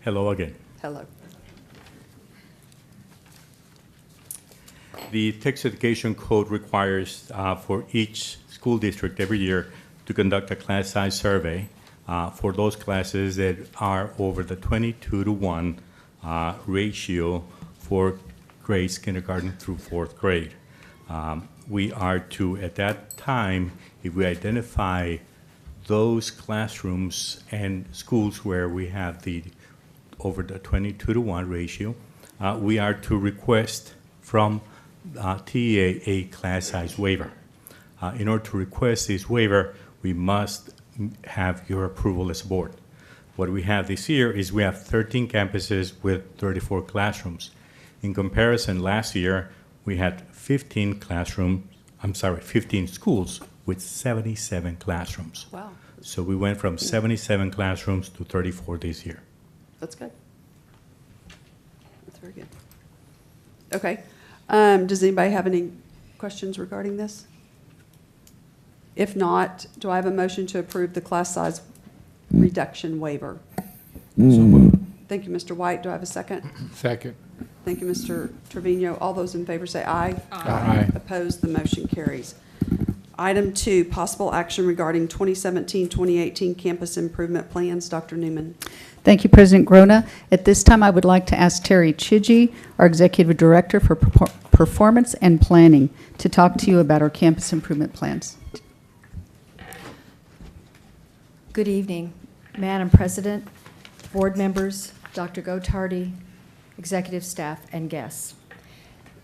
Hello again. Hello. The Texas Education Code requires for each school district every year to conduct a class size survey for those classes that are over the 22-to-1 ratio for grades kindergarten through 4th grade. We are to, at that time, if we identify those classrooms and schools where we have the over the 22-to-1 ratio, we are to request from TEA a class size waiver. In order to request this waiver, we must have your approval as a board. What we have this year is we have 13 campuses with 34 classrooms. In comparison, last year we had 15 schools with 77 classrooms. Wow. So we went from 77 classrooms to 34 this year. That's good. That's very good. Okay. Does anybody have any questions regarding this? If not, do I have a motion to approve the class size reduction waiver? Thank you, Mr. White. Do I have a second? Second. Thank you, Mr. Trevino. All those in favor say aye. Aye. Opposed? The motion carries. Item 2, possible action regarding 2017-2018 campus improvement plans. Dr. Newman. Thank you, President Grona. At this time, I would like to ask Terry Chidgey, our Executive Director for Performance and Planning, to talk to you about our campus improvement plans. Good evening, Madam President, board members, Dr. Gottardy, executive staff, and guests.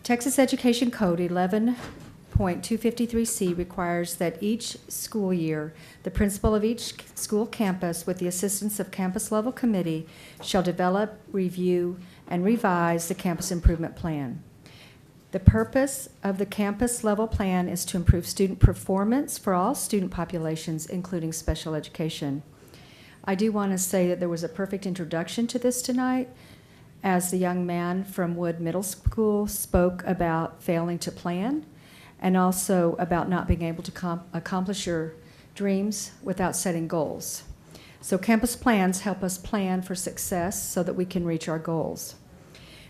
Texas Education Code 11.253C requires that each school year, the principal of each school campus, with the assistance of campus-level committee, shall develop, review, and revise the campus improvement plan. The purpose of the campus-level plan is to improve student performance for all student populations, including special education. I do want to say that there was a perfect introduction to this tonight, as the young man from Wood Middle School spoke about failing to plan, and also about not being able to accomplish your dreams without setting goals. So campus plans help us plan for success so that we can reach our goals.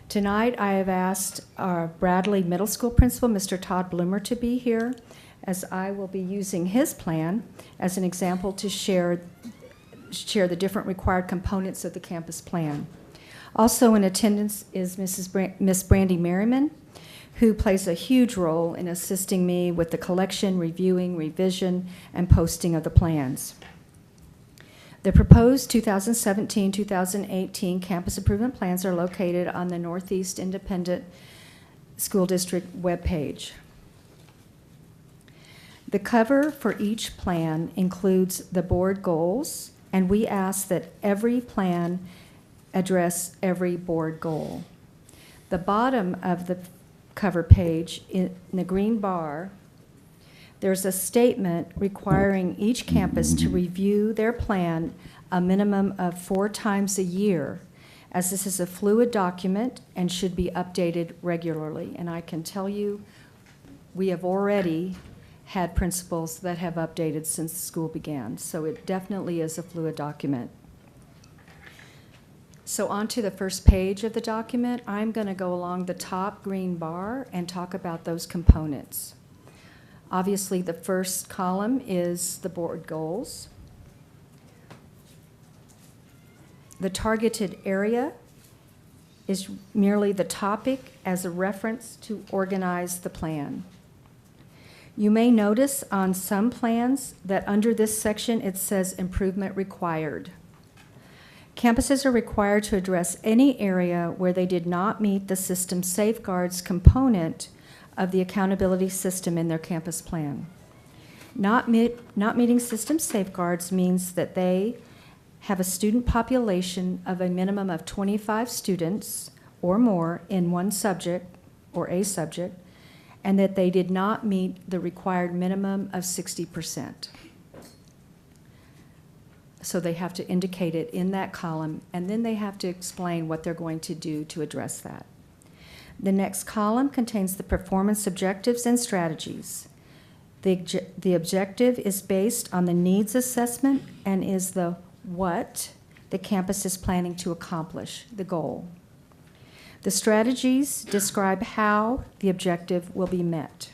Tonight, I have asked our Bradley Middle School principal, Mr. Todd Bloomer, to be here, as I will be using his plan as an example to share the different required components of the campus plan. Also in attendance is Miss Brandy Merriman, who plays a huge role in assisting me with the collection, reviewing, revision, and posting of the plans. The proposed 2017-2018 campus improvement plans are located on the Northeast Independent School District webpage. The cover for each plan includes the board goals, and we ask that every plan address every board goal. The bottom of the cover page, in the green bar, there's a statement requiring each campus to review their plan a minimum of 4 times a year, as this is a fluid document and should be updated regularly. And I can tell you, we have already had principals that have updated since school began, so it definitely is a fluid document. So on to the first page of the document, I'm going to go along the top green bar and talk about those components. Obviously, the first column is the board goals. The targeted area is merely the topic as a reference to organize the plan. You may notice on some plans that under this section it says improvement required. Campuses are required to address any area where they did not meet the system safeguards component of the accountability system in their campus plan. Not meeting system safeguards means that they have a student population of a minimum of 25 students or more in one subject or a subject, and that they did not meet the required minimum of 60%. So they have to indicate it in that column, and then they have to explain what they're going to do to address that. The next column contains the performance objectives and strategies. The objective is based on the needs assessment and is the what the campus is planning to accomplish, the goal. The strategies describe how the objective will be met.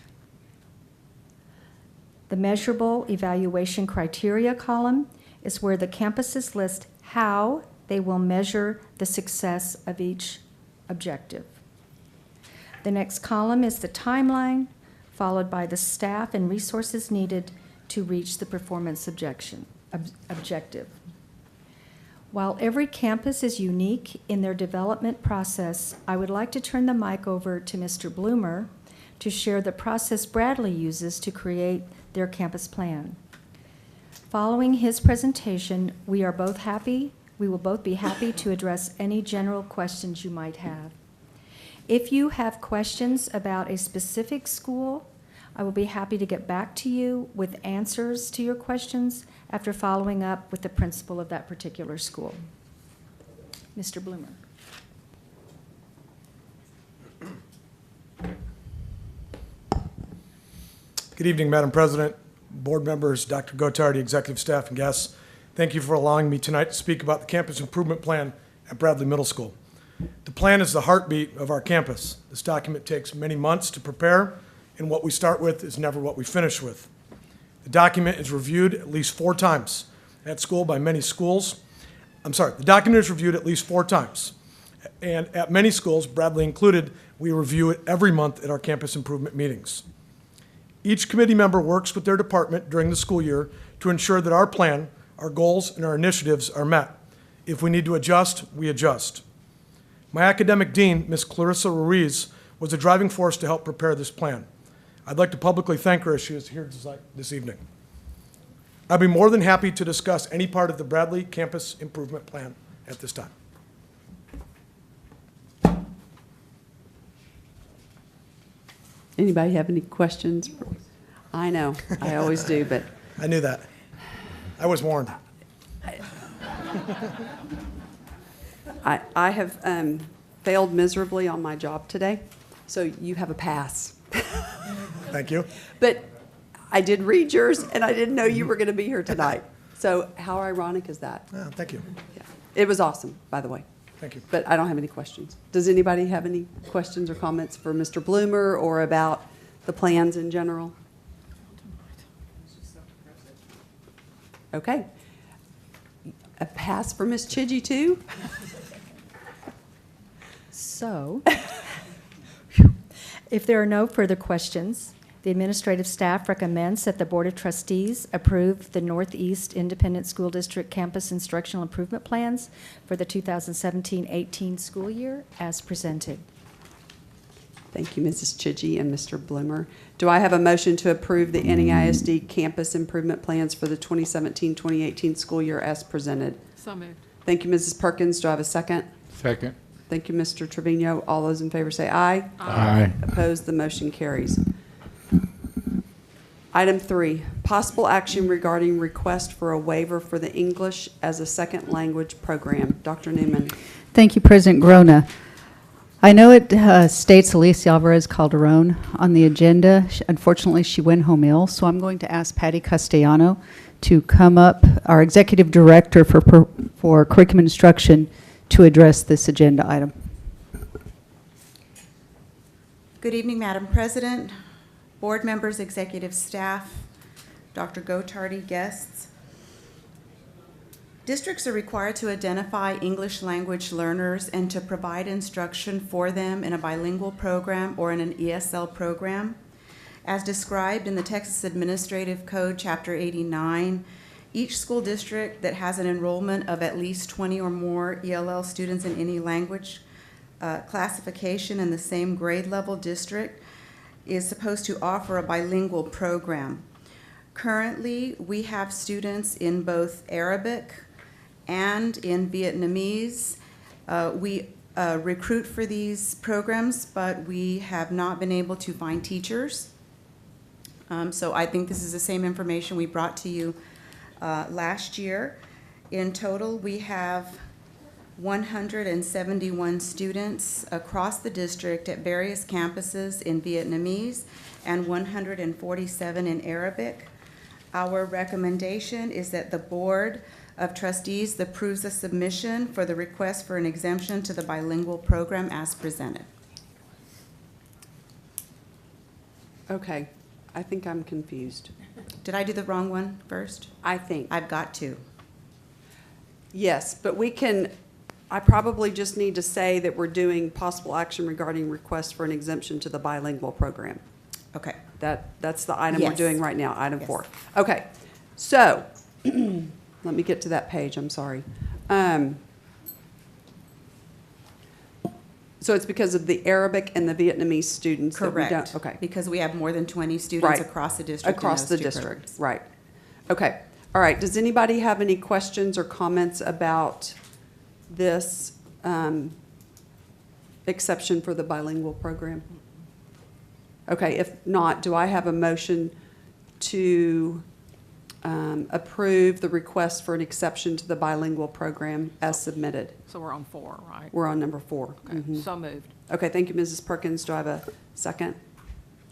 The measurable evaluation criteria column is where the campuses list how they will measure the success of each objective. The next column is the timeline, followed by the staff and resources needed to reach the performance objective. While every campus is unique in their development process, I would like to turn the mic over to Mr. Bloomer to share the process Bradley uses to create their campus plan. Following his presentation, we will both be happy to address any general questions you might have. If you have questions about a specific school, I will be happy to get back to you with answers to your questions after following up with the principal of that particular school. Mr. Bloomer. Good evening, Madam President, board members, Dr. Gottardy, executive staff, and guests. Thank you for allowing me tonight to speak about the campus improvement plan at Bradley Middle School. The plan is the heartbeat of our campus. This document takes many months to prepare, and what we start with is never what we finish with. The document is reviewed at least 4 times at school by many schools. The document is reviewed at least 4 times. And at many schools, Bradley included, we review it every month at our campus improvement meetings. Each committee member works with their department during the school year to ensure that our plan, our goals, and our initiatives are met. If we need to adjust, we adjust. My academic dean, Ms. Clarissa Ruiz, was a driving force to help prepare this plan. I'd like to publicly thank her as she is here this evening. I'd be more than happy to discuss any part of the Bradley Campus Improvement Plan at this time. Anybody have any questions? I know, I always do, but. I knew that. I was warned. I have failed miserably on my job today, so you have a pass. Thank you. But I did read yours, and I didn't know you were going to be here tonight. So how ironic is that? Oh, thank you. Yeah. It was awesome, by the way. Thank you. But I don't have any questions. Does anybody have any questions or comments for Mr. Bloomer or about the plans in general? Okay. A pass for Ms. Chidgey, too? So, if there are no further questions, the administrative staff recommends that the Board of Trustees approve the Northeast Independent School District Campus Instructional Improvement Plans for the 2017-18 school year as presented. Thank you, Mrs. Chidgey and Mr. Bloomer. Do I have a motion to approve the NEISD campus improvement plans for the 2017-2018 school year as presented? So moved. Thank you, Mrs. Perkins. Do I have a second? Second. Thank you, Mr. Trevino. All those in favor say aye. Aye. Opposed, the motion carries. Item 3, possible action regarding request for a waiver for the English as a second language program. Dr. Newman. Thank you, President Grona. I know it states Alicia Alvarez Calderon on the agenda. Unfortunately, she went home ill, so I'm going to ask Patty Castellano to come up, our Executive Director for Curriculum Instruction, to address this agenda item. Good evening, Madam President, board members, executive staff, Dr. Gottardy, guests. Districts are required to identify English language learners and to provide instruction for them in a bilingual program or in an ESL program. As described in the Texas Administrative Code, Chapter 89, each school district that has an enrollment of at least 20 or more ELL students in any language classification in the same grade level district is supposed to offer a bilingual program. Currently, we have students in both Arabic and in Vietnamese. We recruit for these programs, but we have not been able to find teachers. So I think this is the same information we brought to you last year. In total, we have 171 students across the district at various campuses in Vietnamese and 147 in Arabic. Our recommendation is that the Board of Trustees approves the submission for the request for an exemption to the bilingual program as presented. Okay, I think I'm confused. Did I do the wrong one first? I think. I've got to. Yes, but we can, I probably just need to say that we're doing possible action regarding request for an exemption to the bilingual program. Okay. That's the item we're Yes. doing right now, item Yes. 4. Okay, so, let me get to that page, I'm sorry. So it's because of the Arabic and the Vietnamese students that we don't? Correct. Okay. Because we have more than 20 students Right. across the district. in Across the those two district, programs. right. Okay, all right. Does anybody have any questions or comments about this exception for the bilingual program? Okay, if not, do I have a motion to approve the request for an exception to the bilingual program as submitted? So we're on 4, right? We're on number 4. Okay, Mhm. so moved. Okay, thank you, Mrs. Perkins. Do I have a second?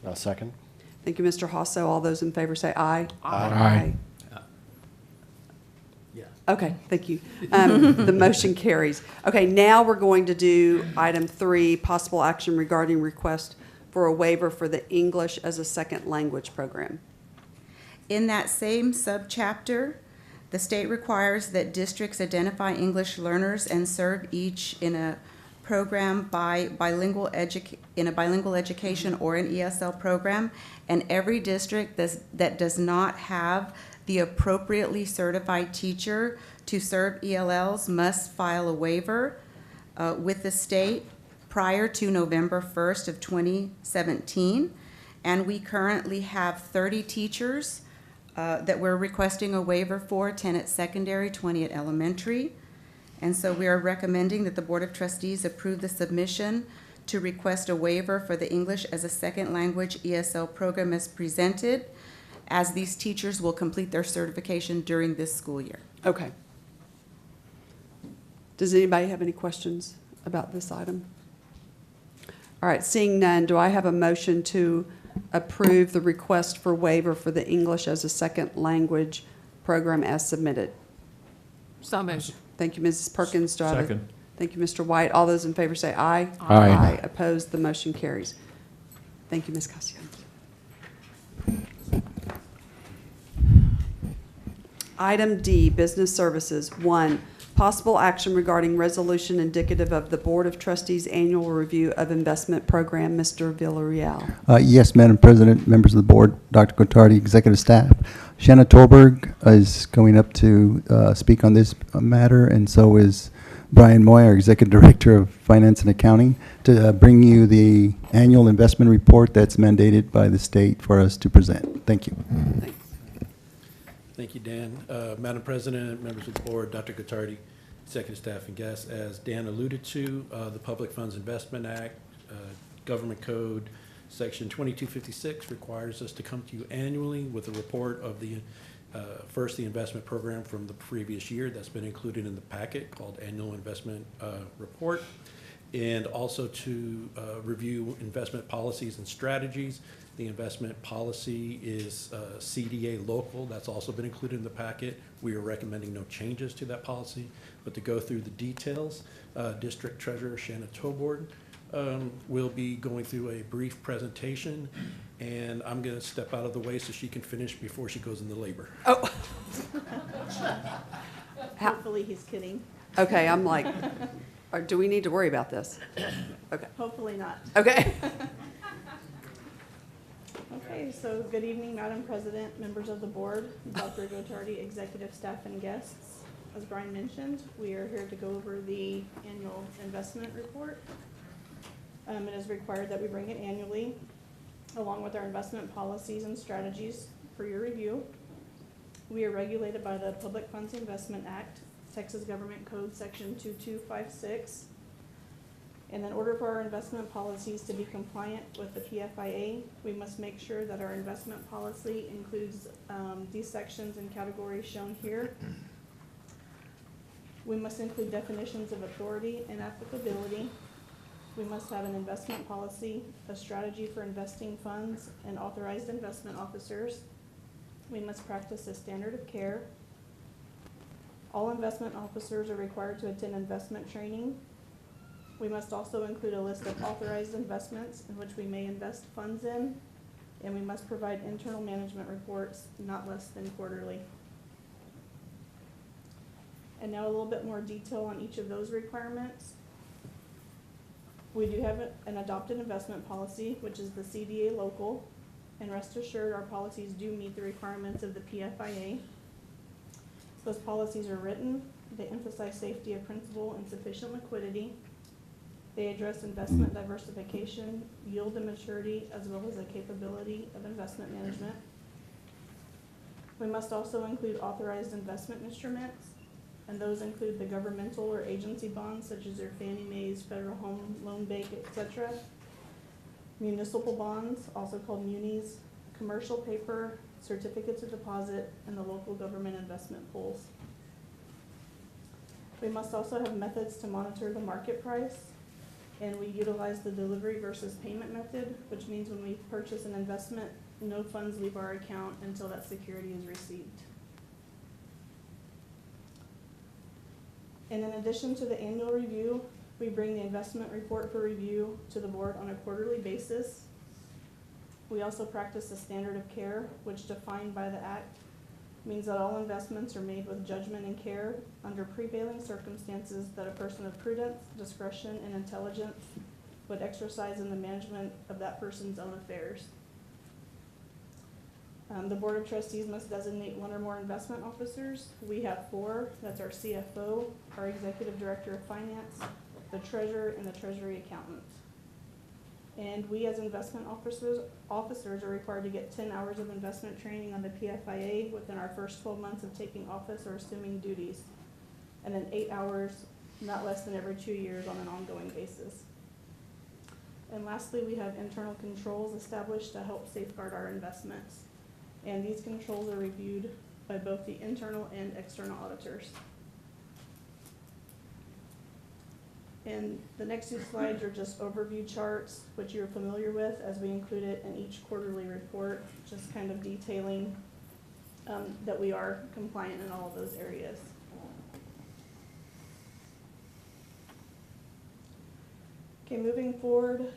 A second. Thank you, Mr. Hasso. All those in favor say aye. Aye. Okay, thank you. The motion carries. Okay, now we're going to do item 3, possible action regarding request for a waiver for the English as a second language program. In that same subchapter, the state requires that districts identify English learners and serve each in a program in a bilingual education or an ESL program, and every district that does not have the appropriately certified teacher to serve ELLs must file a waiver with the state prior to November 1st of 2017. And we currently have 30 teachers that we're requesting a waiver for, 10 at secondary, 20 at elementary. And so we are recommending that the Board of Trustees approve the submission to request a waiver for the English as a second language ESL program as presented, as these teachers will complete their certification during this school year. Okay. Does anybody have any questions about this item? All right, seeing none, do I have a motion to approve the request for waiver for the English as a second language program as submitted? So moved. Thank you, Mrs. Perkins. Do I have a- Second. Thank you, Mr. White. All those in favor say aye. Aye. Opposed, the motion carries. Thank you, Ms. Cassiano. Item D, Business Services. 1, possible action regarding resolution indicative of the Board of Trustees Annual Review of Investment Program. Mr. Villarreal. Yes, Madam President, members of the board, Dr. Gottardy, executive staff. Shannon Tolberg is going up to speak on this matter, and so is Brian Moy, our Executive Director of Finance and Accounting, to bring you the annual investment report that's mandated by the state for us to present. Thank you. Thank you, Dan. Madam President, members of the board, Dr. Gottardy, executive staff and guests, as Dan alluded to, the Public Funds Investment Act, Government Code, Section 2256 requires us to come to you annually with a report of the first, the investment program from the previous year that's been included in the packet called Annual Investment Report, and also to review investment policies and strategies. The investment policy is CDA local. That's also been included in the packet. We are recommending no changes to that policy, but to go through the details, District Treasurer Shannon will be going through a brief presentation, and I'm going to step out of the way so she can finish before she goes into labor. Oh. Hopefully he's kidding. Okay, I'm like, do we need to worry about this? Okay. Hopefully not. Okay. Okay, so good evening, Madam President, members of the board, Dr. Gottardy, executive staff and guests. As Brian mentioned, we are here to go over the annual investment report. It is required that we bring it annually, along with our investment policies and strategies for your review. We are regulated by the Public Funds Investment Act, Texas Government Code Section 2256. And in order for our investment policies to be compliant with the PFIA, we must make sure that our investment policy includes these sections and categories shown here. We must include definitions of authority and applicability. We must have an investment policy, a strategy for investing funds, and authorized investment officers. We must practice a standard of care. All investment officers are required to attend investment training. We must also include a list of authorized investments in which we may invest funds in, and we must provide internal management reports not less than quarterly. And now a little bit more detail on each of those requirements. We do have an adopted investment policy, which is the CDA local, and rest assured our policies do meet the requirements of the PFIA. Those policies are written, they emphasize safety of principal and sufficient liquidity. They address investment diversification, yield and maturity, as well as the capability of investment management. We must also include authorized investment instruments, and those include the governmental or agency bonds, such as your Fannie Mae's, Federal Home Loan Bank, etc. Municipal bonds, also called munis, commercial paper, certificates of deposit, and the local government investment pools. We must also have methods to monitor the market price, and we utilize the delivery versus payment method, which means when we purchase an investment, no funds leave our account until that security is received. And in addition to the annual review, we bring the investment report for review to the board on a quarterly basis. We also practice a standard of care, which defined by the Act means that all investments are made with judgment and care under prevailing circumstances that a person of prudence, discretion, and intelligence would exercise in the management of that person's own affairs. The Board of Trustees must designate one or more investment officers. We have 4. That's our CFO, our Executive Director of Finance, the Treasurer, and the Treasury Accountant. And we as investment officers are required to get 10 hours of investment training on the PFIA within our first 12 months of taking office or assuming duties. And then 8 hours, not less than every 2 years on an ongoing basis. And lastly, we have internal controls established to help safeguard our investments. And these controls are reviewed by both the internal and external auditors. And the next 2 slides are just overview charts, which you're familiar with, as we include it in each quarterly report, just kind of detailing that we are compliant in all of those areas. Okay, moving forward,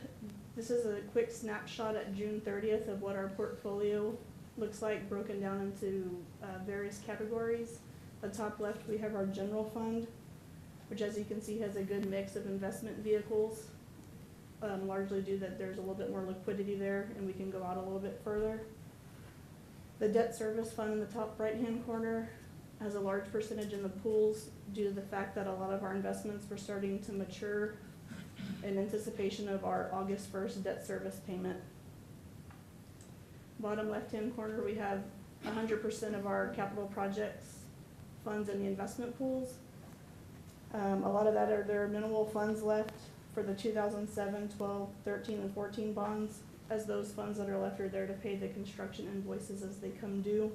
this is a quick snapshot at June 30th of what our portfolio looks like, broken down into various categories. At the top left, we have our general fund, which, as you can see, has a good mix of investment vehicles, largely due that there's a little bit more liquidity there and we can go out a little bit further. The debt service fund in the top right-hand corner has a large percentage in the pools due to the fact that a lot of our investments were starting to mature in anticipation of our August 1st debt service payment. Bottom left-hand corner, we have 100% of our capital projects funds in the investment pools. A lot of that there are minimal funds left for the 2007, 12, 13, and 14 bonds, as those funds that are left are there to pay the construction invoices as they come due.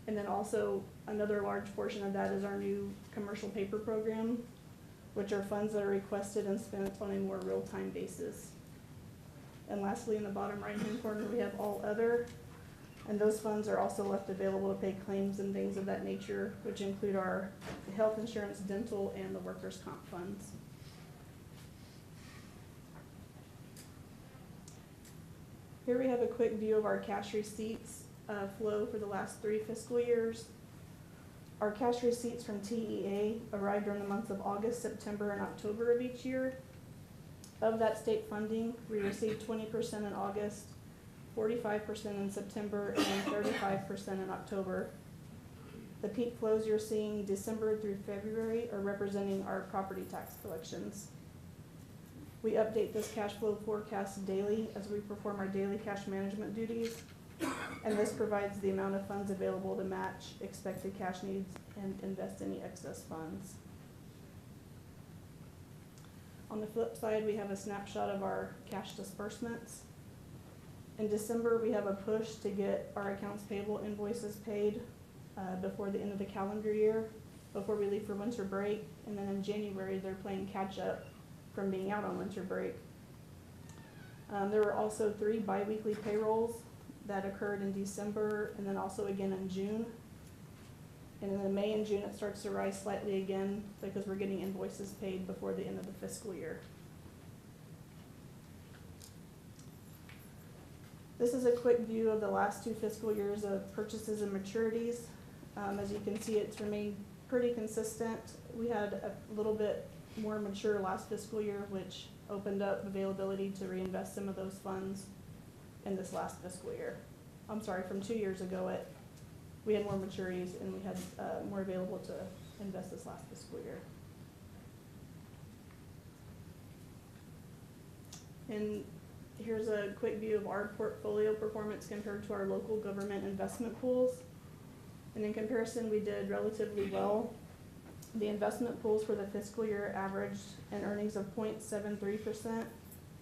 And then also another large portion of that is our new commercial paper program, which are funds that are requested and spent on a more real-time basis. And lastly, in the bottom right-hand corner, we have all other, and those funds are also left available to pay claims and things of that nature, which include our health insurance, dental, and the workers' comp funds. Here we have a quick view of our cash receipts flow for the last 3 fiscal years. Our cash receipts from TEA arrived during the months of August, September, and October of each year. Of that state funding, we received 20% in August, 45% in September, and 35% in October. The peak flows you're seeing December through February are representing our property tax collections. We update this cash flow forecast daily as we perform our daily cash management duties, and this provides the amount of funds available to match expected cash needs and invest any excess funds. On the flip side, we have a snapshot of our cash disbursements. In December, we have a push to get our accounts payable invoices paid before the end of the calendar year, before we leave for winter break. And then in January, they're playing catch up from being out on winter break. There were also 3 biweekly payrolls that occurred in December and then also again in June. And in May and June, it starts to rise slightly again because we're getting invoices paid before the end of the fiscal year. This is a quick view of the last 2 fiscal years of purchases and maturities. As you can see, it's remained pretty consistent. We had a little bit more mature last fiscal year, which opened up availability to reinvest some of those funds in this last fiscal year. I'm sorry, from 2 years ago, we had more maturities and we had more available to invest this last fiscal year. And here's a quick view of our portfolio performance compared to our local government investment pools. And in comparison, we did relatively well. The investment pools for the fiscal year averaged an earnings of 0.73%,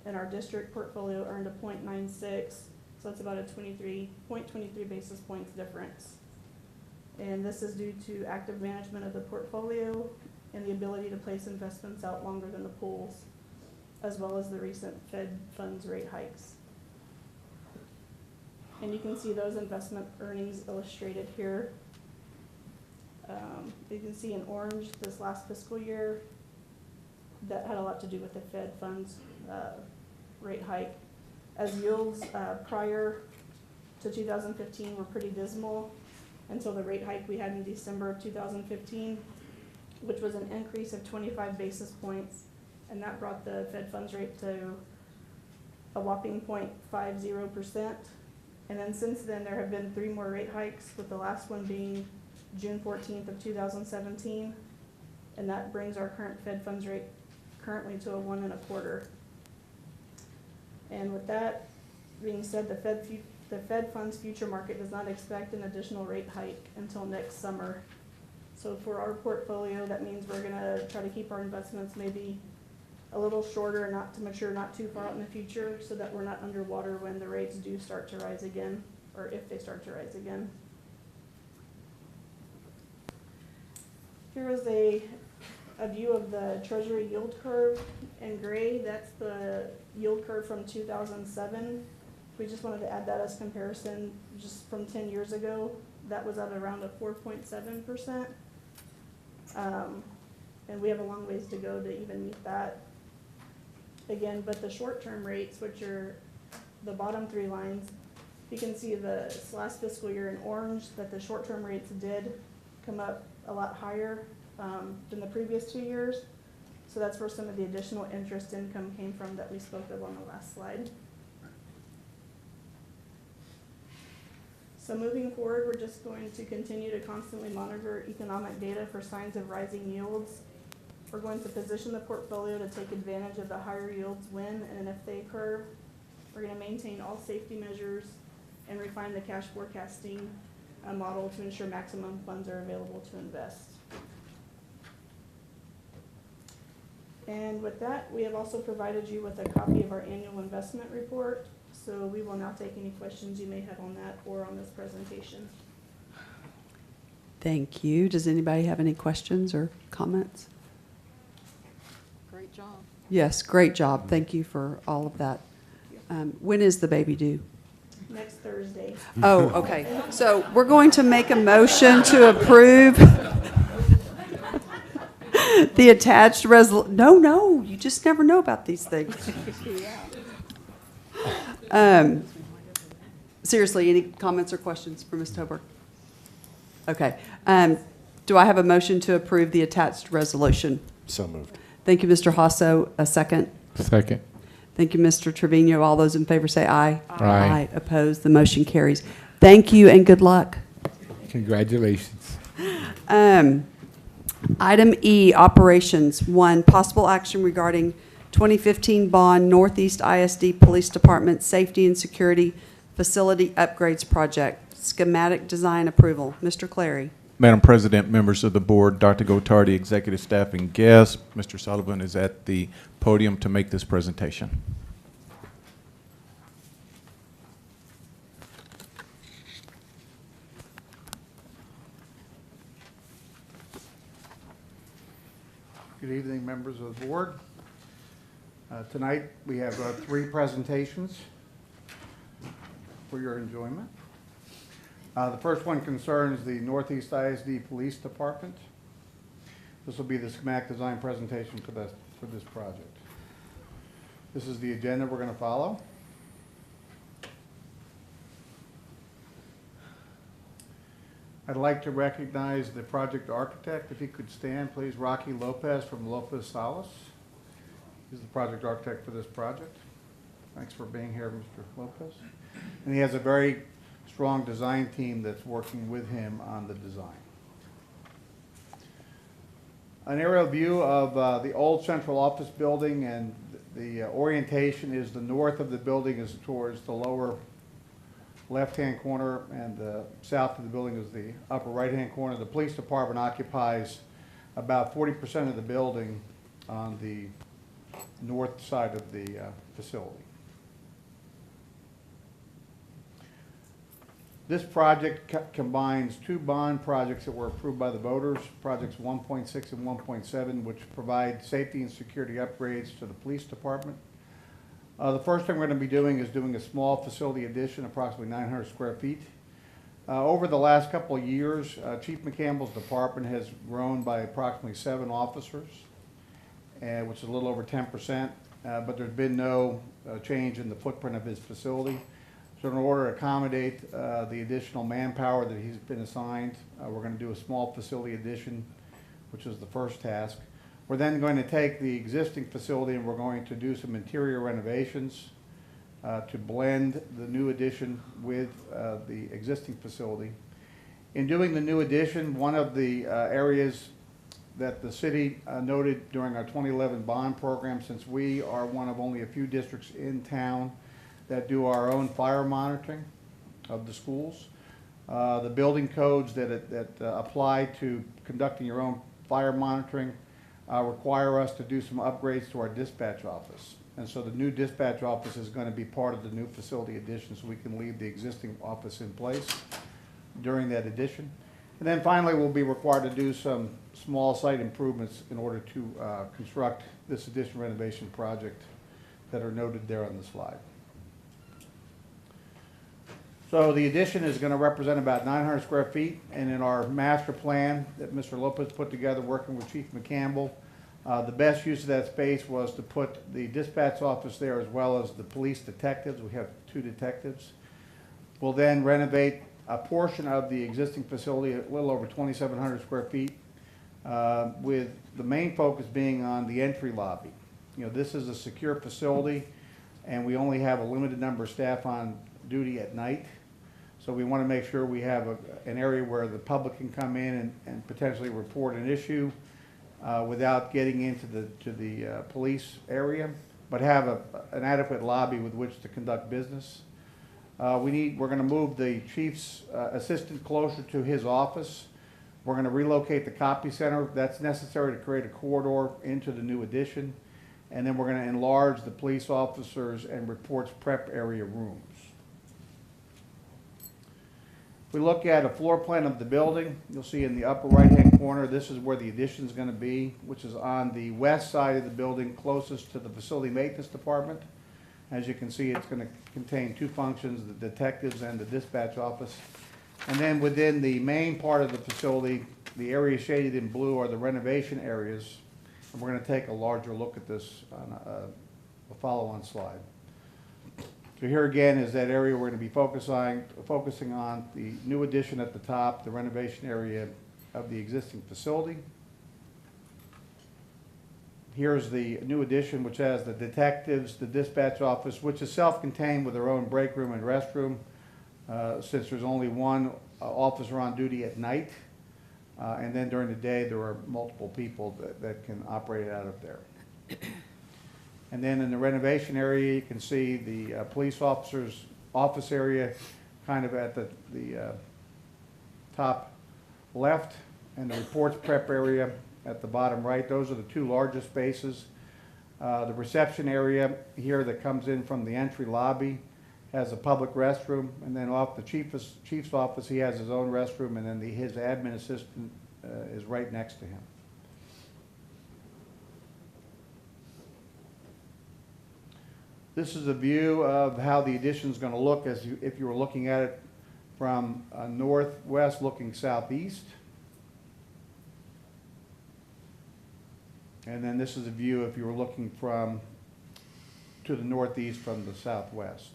and our district portfolio earned a 0.96, so that's about a 0.23 basis points difference. And this is due to active management of the portfolio and the ability to place investments out longer than the pools, as well as the recent Fed funds rate hikes. And you can see those investment earnings illustrated here. You can see in orange this last fiscal year, that had a lot to do with the Fed funds rate hike. As yields prior to 2015 were pretty dismal until the rate hike we had in December of 2015, which was an increase of 25 basis points, and that brought the Fed funds rate to a whopping 0.50%. And then since then, there have been 3 more rate hikes, with the last one being June 14th of 2017, and that brings our current Fed funds rate currently to a 1.25. And with that being said, the Fed funds future market does not expect an additional rate hike until next summer. So for our portfolio, that means we're gonna try to keep our investments maybe a little shorter, not to mature not too far out in the future, so that we're not underwater when the rates do start to rise again, or if they start to rise again. Here is a view of the Treasury yield curve in gray. That's the yield curve from 2007. We just wanted to add that as comparison, just from 10 years ago. That was at around a 4.7%. And we have a long ways to go to even meet that. Again, but the short-term rates, which are the bottom 3 lines, you can see the last fiscal year in orange that the short-term rates did come up a lot higher than the previous 2 years. So that's where some of the additional interest income came from that we spoke of on the last slide. So moving forward, we're just going to continue to constantly monitor economic data for signs of rising yields. We're going to position the portfolio to take advantage of the higher yields when and if they occur. We're going to maintain all safety measures and refine the cash forecasting model to ensure maximum funds are available to invest. And with that, we have also provided you with a copy of our annual investment report. So we will now take any questions you may have on that or on this presentation. Thank you. Does anybody have any questions or comments? Great job. Yes, great job. Thank you for all of that. When is the baby due? Next Thursday. Oh, okay. So we're going to make a motion to approve the attached resolution. No, you just never know about these things. Seriously, any comments or questions for Ms. Tober? Okay. Do I have a motion to approve the attached resolution? So moved. Thank you, Mr. Hasso. A second? Second. Thank you, Mr. Trevino. All those in favor say aye. Aye. Opposed? The motion carries. Thank you and good luck. Congratulations. Item E, operations. 1, possible action regarding 2015 bond Northeast ISD Police Department Safety and Security Facility Upgrades Project, schematic design approval. Mr. Clary. Madam President, members of the board, Dr. Gottardy, executive staff, and guests, Mr. Sullivan is at the podium to make this presentation. Good evening, members of the board. Tonight, we have 3 presentations for your enjoyment. The first one concerns the Northeast ISD Police Department. This will be the schematic design presentation for this project. This is the agenda we're going to follow. I'd like to recognize the project architect. If he could stand, please. Rocky Lopez from Lopez Salas. He's the project architect for this project. Thanks for being here, Mr. Lopez. And he has a very strong design team that's working with him on the design. An aerial view of the old central office building, and the orientation is the north of the building is towards the lower left-hand corner, and the south of the building is the upper right-hand corner. The police department occupies about 40% of the building on the north side of the facility. This project combines 2 bond projects that were approved by the voters, projects 1.6 and 1.7, which provide safety and security upgrades to the police department. The first thing we're going to be doing is doing a small facility addition, approximately 900 square feet. Over the last couple of years, Chief McCampbell's department has grown by approximately 7 officers, which is a little over 10%, but there's been no change in the footprint of his facility. So in order to accommodate the additional manpower that he's been assigned, we're going to do a small facility addition, which is the first task. We're then going to take the existing facility and we're going to do some interior renovations to blend the new addition with the existing facility. In doing the new addition, one of the areas that the city noted during our 2011 bond program, since we are one of only a few districts in town that do our own fire monitoring of the schools. The building codes that apply to conducting your own fire monitoring require us to do some upgrades to our dispatch office. And so the new dispatch office is going to be part of the new facility addition, so we can leave the existing office in place during that addition. And then finally, we'll be required to do some small site improvements in order to construct this addition renovation project that are noted there on the slide. So the addition is going to represent about 900 square feet, and in our master plan that Mr. Lopez put together working with Chief McCampbell, the best use of that space was to put the dispatch office there as well as the police detectives. We have 2 detectives. We'll then renovate a portion of the existing facility, a little over 2,700 square feet, with the main focus being on the entry lobby. You know, this is a secure facility, and we only have a limited number of staff on duty at night. So we want to make sure we have an area where the public can come in and potentially report an issue without getting into the police area, but have an adequate lobby with which to conduct business. We're going to move the chief's assistant closer to his office. We're going to relocate the copy center. That's necessary to create a corridor into the new addition. And then we're going to enlarge the police officers and reports prep area rooms. If we look at a floor plan of the building, you'll see in the upper right-hand corner, this is where the addition is going to be, which is on the west side of the building, closest to the facility maintenance department. As you can see, it's going to contain two functions, the detectives and the dispatch office. And then within the main part of the facility, the areas shaded in blue are the renovation areas. And we're going to take a larger look at this on a follow-on slide. So here again is that area we're going to be focusing on the new addition at the top, the renovation area of the existing facility. Here's the new addition, which has the detectives, the dispatch office, which is self-contained with their own break room and restroom, since there's only one officer on duty at night. And then during the day, there are multiple people that can operate out of there. And then in the renovation area, you can see the police officer's office area kind of at the top left, and the reports prep area at the bottom right. Those are the two largest spaces. The reception area here that comes in from the entry lobby has a public restroom, and then off the chief's office, he has his own restroom, and then his admin assistant is right next to him. This is a view of how the addition is going to look if you were looking at it from northwest looking southeast. And then this is a view if you were looking to the northeast from the southwest.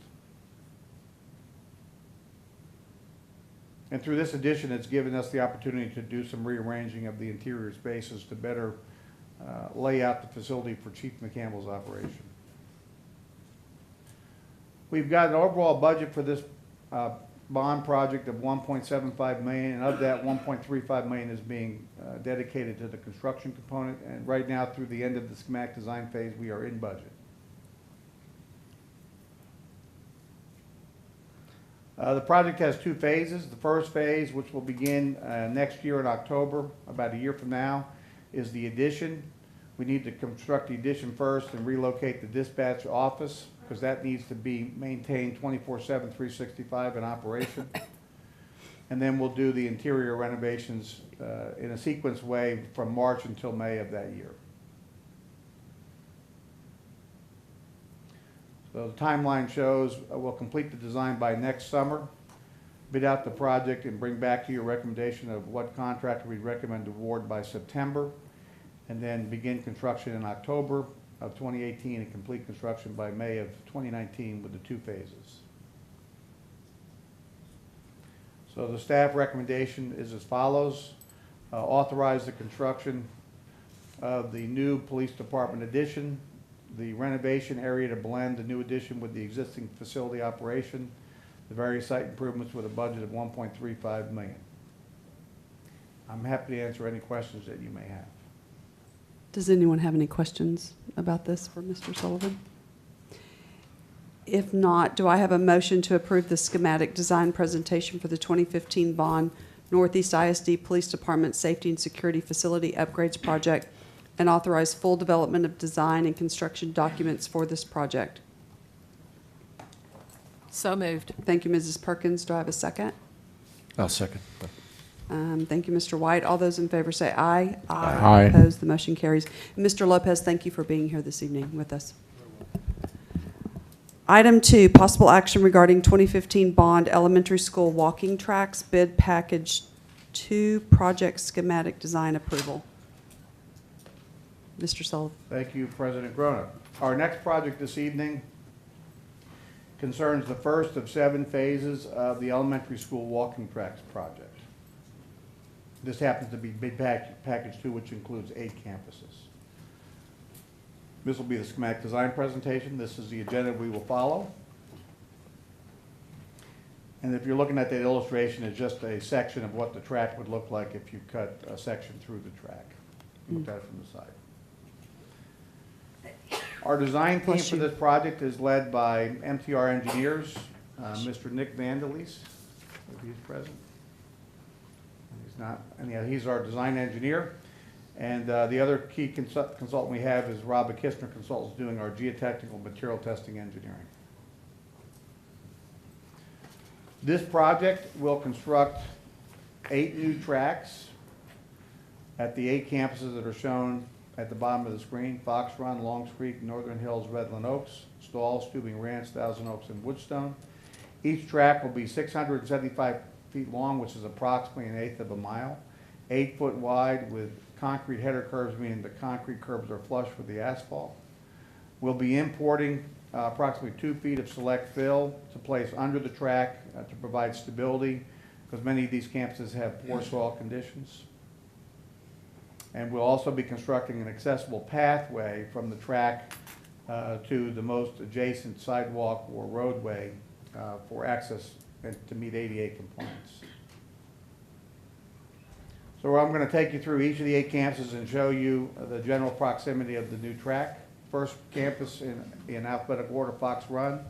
And through this addition, it's given us the opportunity to do some rearranging of the interior spaces to better lay out the facility for Chief McCampbell's operation. We've got an overall budget for this bond project of $1.75 million, and of that, $1.35 million is being dedicated to the construction component. And right now, through the end of the schematic design phase, we are in budget. The project has two phases. The first phase, which will begin next year in October, about a year from now, is the addition. We need to construct the addition first and relocate the dispatch office, because that needs to be maintained 24/7, 365 in operation. And then we'll do the interior renovations in a sequence way from March until May of that year. So the timeline shows we'll complete the design by next summer, bid out the project, and bring back to you a recommendation of what contractor we'd recommend award by September, and then begin construction in October of 2018 and complete construction by May of 2019 with the two phases. So the staff recommendation is as follows. Authorize the construction of the new police department addition, the renovation area to blend the new addition with the existing facility operation, the various site improvements with a budget of $1.35 million. I'm happy to answer any questions that you may have. Does anyone have any questions about this for Mr. Sullivan? If not, do I have a motion to approve the schematic design presentation for the 2015 bond Northeast ISD Police Department Safety and Security Facility Upgrades Project and authorize full development of design and construction documents for this project? So moved. Thank you, Mrs. Perkins. Do I have a second? I'll second. Thank you, Mr. White. All those in favor say aye. Aye. Opposed, the motion carries. Mr. Lopez, thank you for being here this evening with us. Item 2, possible action regarding 2015 bond elementary school walking tracks bid package 2 project schematic design approval. Mr. Sullivan. Thank you, President Grona. Our next project this evening concerns the first of 7 phases of the elementary school walking tracks project. This happens to be bid package 2, which includes 8 campuses. This will be the schematic design presentation. This is the agenda we will follow. And if you're looking at that illustration, it's just a section of what the track would look like if you cut a section through the track. Look at it from the side. Our design team for this project is led by MTR engineers, Mr. Nick Vandelis, if he's present. He's not, and yeah, he's our design engineer. And the other key consultant we have is Rob Kistner Consultants doing our geotechnical material testing engineering. This project will construct 8 new tracks at the 8 campuses that are shown at the bottom of the screen: Fox Run, Longs Creek, Northern Hills, Redland Oaks, Stalls, Steuben Ranch, Thousand Oaks, and Woodstone. Each track will be 675 feet long, which is approximately 1/8 of a mile, 8 foot wide with concrete header curbs, meaning the concrete curbs are flush with the asphalt. We'll be importing approximately 2 feet of select fill to place under the track to provide stability, because many of these campuses have poor soil conditions. And we'll also be constructing an accessible pathway from the track to the most adjacent sidewalk or roadway for access and to meet ADA compliance. So I'm going to take you through each of the 8 campuses and show you the general proximity of the new track. First campus in alphabetical order, Fox Run.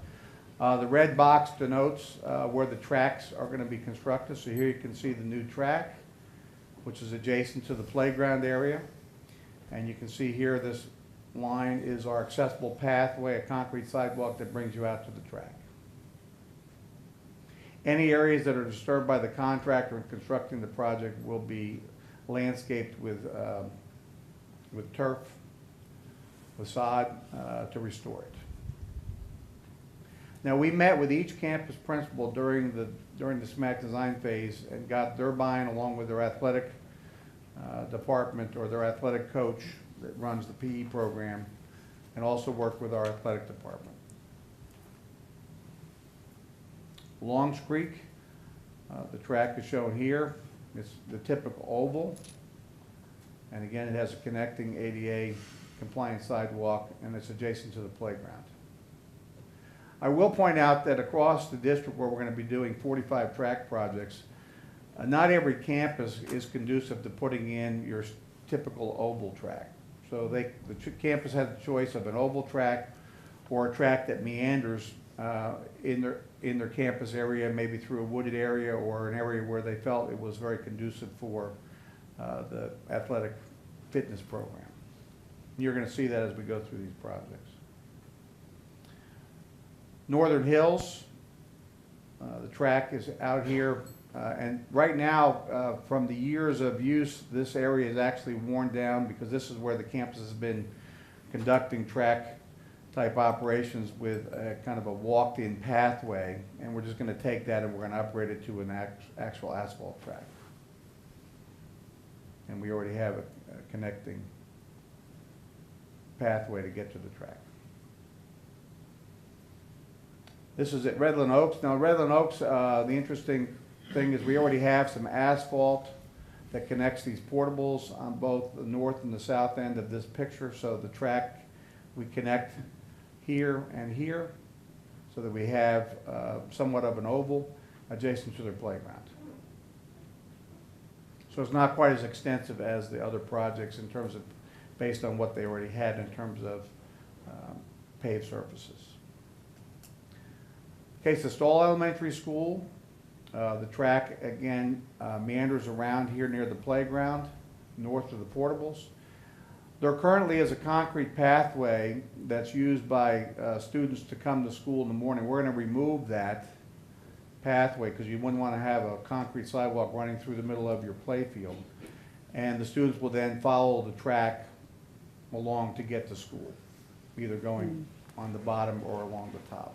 The red box denotes where the tracks are going to be constructed. So here you can see the new track, which is adjacent to the playground area. And you can see here this line is our accessible pathway, a concrete sidewalk that brings you out to the track. Any areas that are disturbed by the contractor in constructing the project will be landscaped with turf, with sod to restore it. Now, we met with each campus principal during the SMAC design phase and got their buy-in along with their athletic department or their athletic coach that runs the PE program, and also worked with our athletic department. Longs Creek, the track is shown here. It's the typical oval. And again, it has a connecting ADA compliant sidewalk, and it's adjacent to the playground. I will point out that across the district where we're going to be doing 45 track projects, not every campus is conducive to putting in your typical oval track. So the campus has the choice of an oval track or a track that meanders in their campus area, maybe through a wooded area or an area where they felt it was very conducive for the athletic fitness program. You're going to see that as we go through these projects. Northern Hills, the track is out here, and right now, from the years of use, this area is actually worn down because this is where the campus has been conducting track type operations with a kind of a walked-in pathway, and we're just going to take that and we're going to upgrade it to an actual asphalt track. And we already have a connecting pathway to get to the track. This is at Redland Oaks. Now, Redland Oaks, the interesting thing is we already have some asphalt that connects these portables on both the north and the south end of this picture. So the track, we connect here and here so that we have somewhat of an oval adjacent to their playground. So it's not quite as extensive as the other projects in terms of, based on what they already had in terms of paved surfaces. Okay, so Stall Elementary School, the track again meanders around here near the playground, north of the portables. There currently is a concrete pathway that's used by students to come to school in the morning. We're going to remove that pathway because you wouldn't want to have a concrete sidewalk running through the middle of your play field. And the students will then follow the track along to get to school, either going on the bottom or along the top.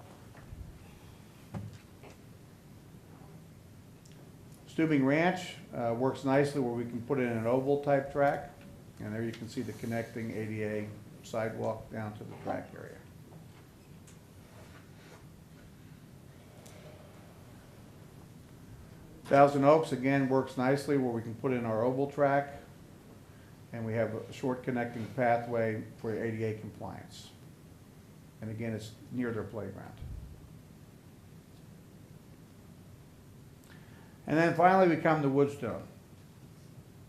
Steuben Ranch works nicely where we can put in an oval type track, and there you can see the connecting ADA sidewalk down to the track area. Thousand Oaks again works nicely where we can put in our oval track, and we have a short connecting pathway for ADA compliance. And again, it's near their playground. And then finally, we come to Woodstone.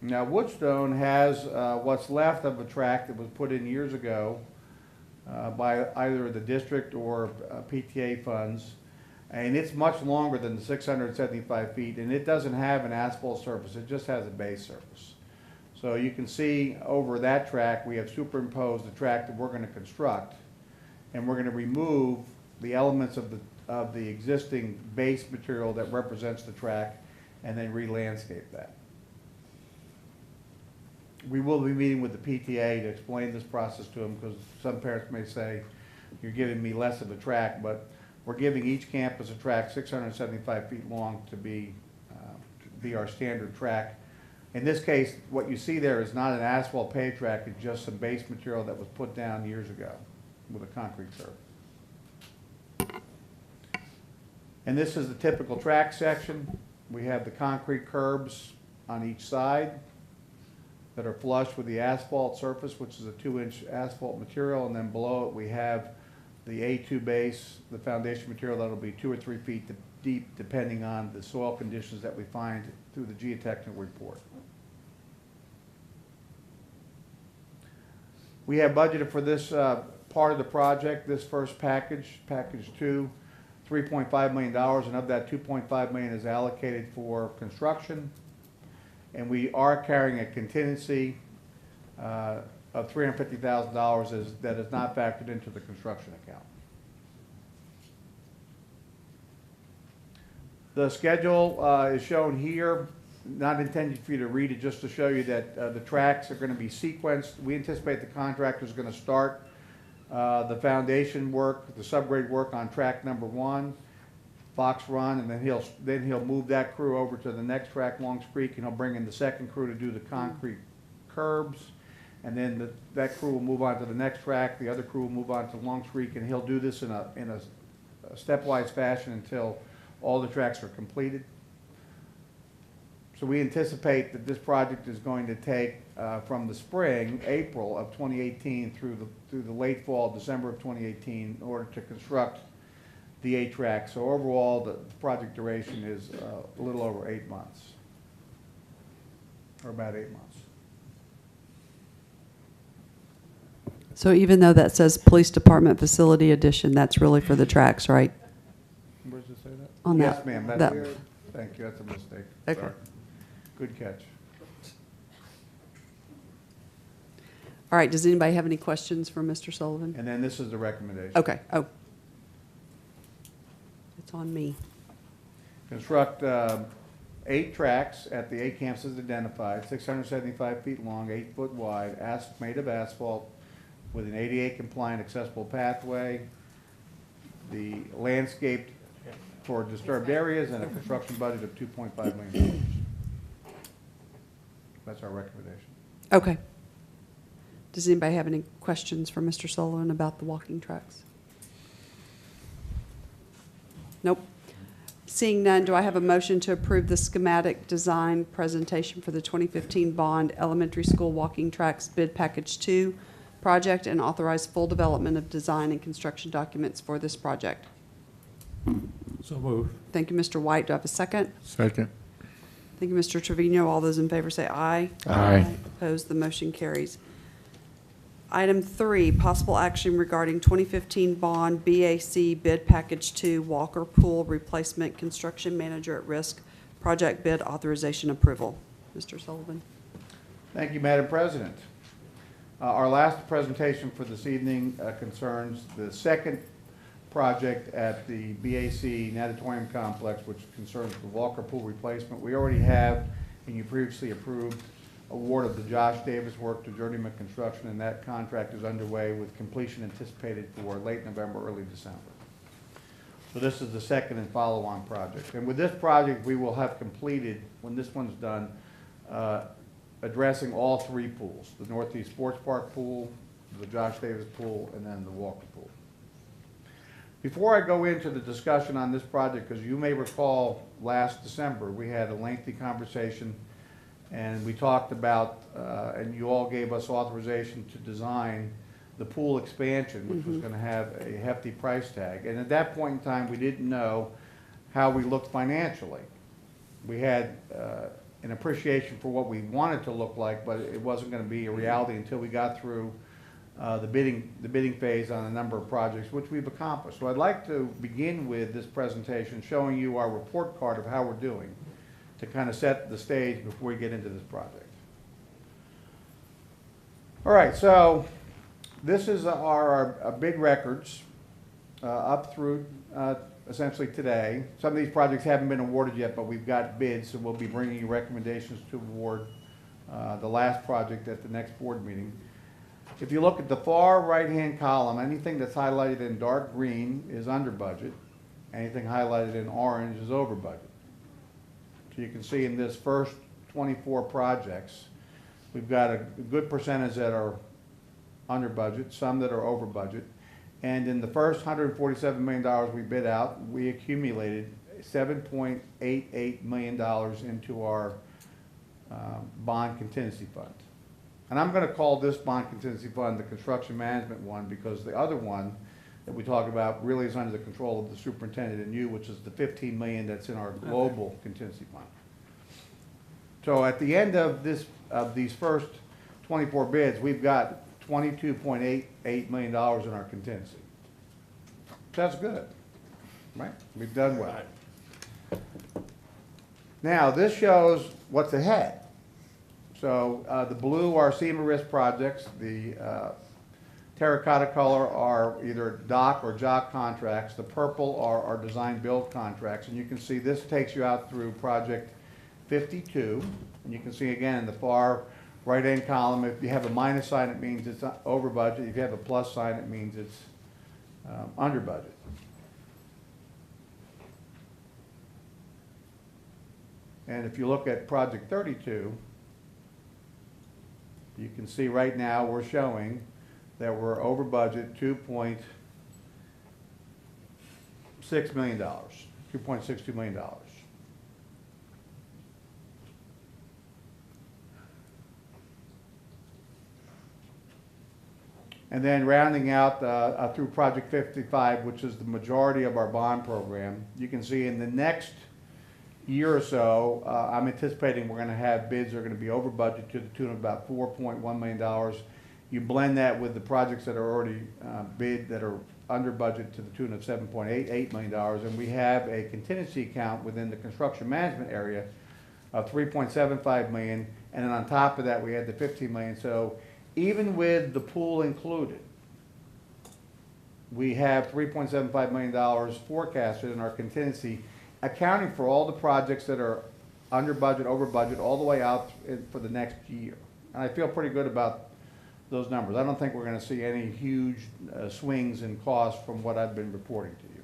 Now, Woodstone has what's left of a track that was put in years ago by either the district or PTA funds. And it's much longer than the 675 feet, and it doesn't have an asphalt surface, it just has a base surface. So you can see over that track, we have superimposed the track that we're going to construct, and we're going to remove the elements of the existing base material that represents the track, and then re-landscape that. We will be meeting with the PTA to explain this process to them, because some parents may say, you're giving me less of a track, but we're giving each campus a track 675 feet long to be our standard track. In this case, what you see there is not an asphalt paved track, it's just some base material that was put down years ago with a concrete curb. And this is the typical track section. We have the concrete curbs on each side that are flush with the asphalt surface, which is a 2-inch asphalt material, and then below it we have the A2 base, the foundation material that'll be 2 or 3 feet deep depending on the soil conditions that we find through the geotechnical report. We have budgeted for this part of the project, this first package, package 2, $3.5 million, and of that $2.5 million is allocated for construction. And we are carrying a contingency of $350,000 that is not factored into the construction account. The schedule is shown here, not intended for you to read it, just to show you that the tracks are going to be sequenced. We anticipate the contractor is going to start the foundation work, the subgrade work on track number 1, Fox Run, and then he'll move that crew over to the next track, Longs Creek, and he'll bring in the second crew to do the concrete curbs. And then that crew will move on to the next track, the other crew will move on to Longs Creek, and he'll do this in a stepwise fashion until all the tracks are completed. So we anticipate that this project is going to take from the spring, April of 2018 through the late fall, December of 2018, in order to construct the 8 tracks. So overall, the project duration is a little over 8 months, or about 8 months. So even though that says Police Department Facility Addition, that's really for the tracks, right? Where does it say that? On Yes, that- ma'am. that- Thank you. That's a mistake. Okay. Sorry. Good catch. All right, does anybody have any questions for Mr. Sullivan? And then this is the recommendation. Okay, oh. It's on me. Construct 8 tracks at the 8 campuses identified, 675 feet long, 8 foot wide, made of asphalt with an ADA compliant accessible pathway, the landscaped for disturbed areas, and a construction budget of $2.5 million. That's our recommendation. Okay. Does anybody have any questions for Mr. Sullivan about the walking tracks? Nope. Seeing none, do I have a motion to approve the schematic design presentation for the 2015 Bond Elementary School Walking Tracks Bid Package 2 project and authorize full development of design and construction documents for this project? So move. Thank you, Mr. White. Do I have a second? Second. Thank you, Mr. Trevino. All those in favor say aye. Aye. Opposed, the motion carries. Item 3, possible action regarding 2015 Bond BAC Bid Package 2 Walker Pool Replacement Construction Manager at Risk Project Bid Authorization Approval. Mr. Sullivan. Thank you, Madam President. Our last presentation for this evening concerns the second project at the BAC Natatorium Complex, which concerns the Walker Pool replacement. We already have, and you previously approved, award of the Josh Davis work to Journeyman Construction, and that contract is underway with completion anticipated for late November, early December. So this is the second and follow-on project. And with this project, we will have completed, when this one's done, addressing all 3 pools, the Northeast Sports Park pool, the Josh Davis pool, and then the Walker pool. Before I go into the discussion on this project, because you may recall last December, we had a lengthy conversation and we talked about, and you all gave us authorization to design the pool expansion, which was going to have a hefty price tag. And at that point in time, we didn't know how we looked financially. We had an appreciation for what we wanted to look like, but it wasn't going to be a reality until we got through the bidding phase on a number of projects, which we've accomplished. So I'd like to begin with this presentation showing you our report card of how we're doing to kind of set the stage before we get into this project. All right, so this is our bid records up through essentially today. Some of these projects haven't been awarded yet, but we've got bids, so we'll be bringing you recommendations to award the last project at the next board meeting. If you look at the far right-hand column, anything that's highlighted in dark green is under budget. Anything highlighted in orange is over budget. So you can see in this first 24 projects, we've got a good percentage that are under budget, some that are over budget. And in the first $147 million we bid out, we accumulated $7.88 million into our bond contingency fund. And I'm going to call this bond contingency fund the construction management one, because the other one that we talk about really is under the control of the superintendent and you, which is the $15 million that's in our global contingency fund. So at the end of these first 24 bids, we've got $22.88 million in our contingency. That's good, right? We've done well. Now, this shows what's ahead. So the blue are SEMA risk projects. The terracotta color are either DOC or JOC contracts. The purple are our design build contracts. And you can see this takes you out through project 52. And you can see again in the far right-hand column, if you have a minus sign, it means it's over budget. If you have a plus sign, it means it's under budget. And if you look at project 32, you can see right now we're showing that we're over budget $2.6 million, $2.62 million. And then rounding out through project 55, which is the majority of our bond program, you can see in the next year or so, I'm anticipating we're going to have bids that are going to be over budget to the tune of about $4.1 million. You blend that with the projects that are already bid that are under budget to the tune of $7.88 million, and we have a contingency account within the construction management area of $3.75 million, and then on top of that we had the $15 million. So even with the pool included, we have $3.75 million forecasted in our contingency, accounting for all the projects that are under budget, over budget, all the way out for the next year. And I feel pretty good about those numbers. I don't think we're going to see any huge swings in cost from what I've been reporting to you.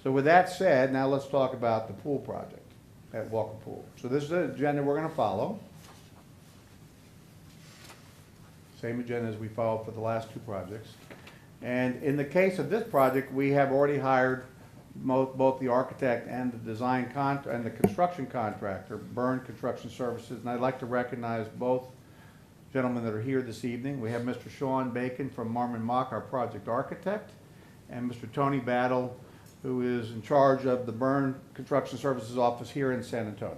So with that said, now let's talk about the pool project at Walker Pool. So this is the agenda we're going to follow. Same agenda as we followed for the last two projects. And in the case of this project, we have already hired both the architect and the design and the construction contractor, Byrne Construction Services, and I'd like to recognize both gentlemen that are here this evening. We have Mr. Sean Bacon from Marmon Mock, our project architect, and Mr. Tony Battle, who is in charge of the Byrne Construction Services office here in San Antonio.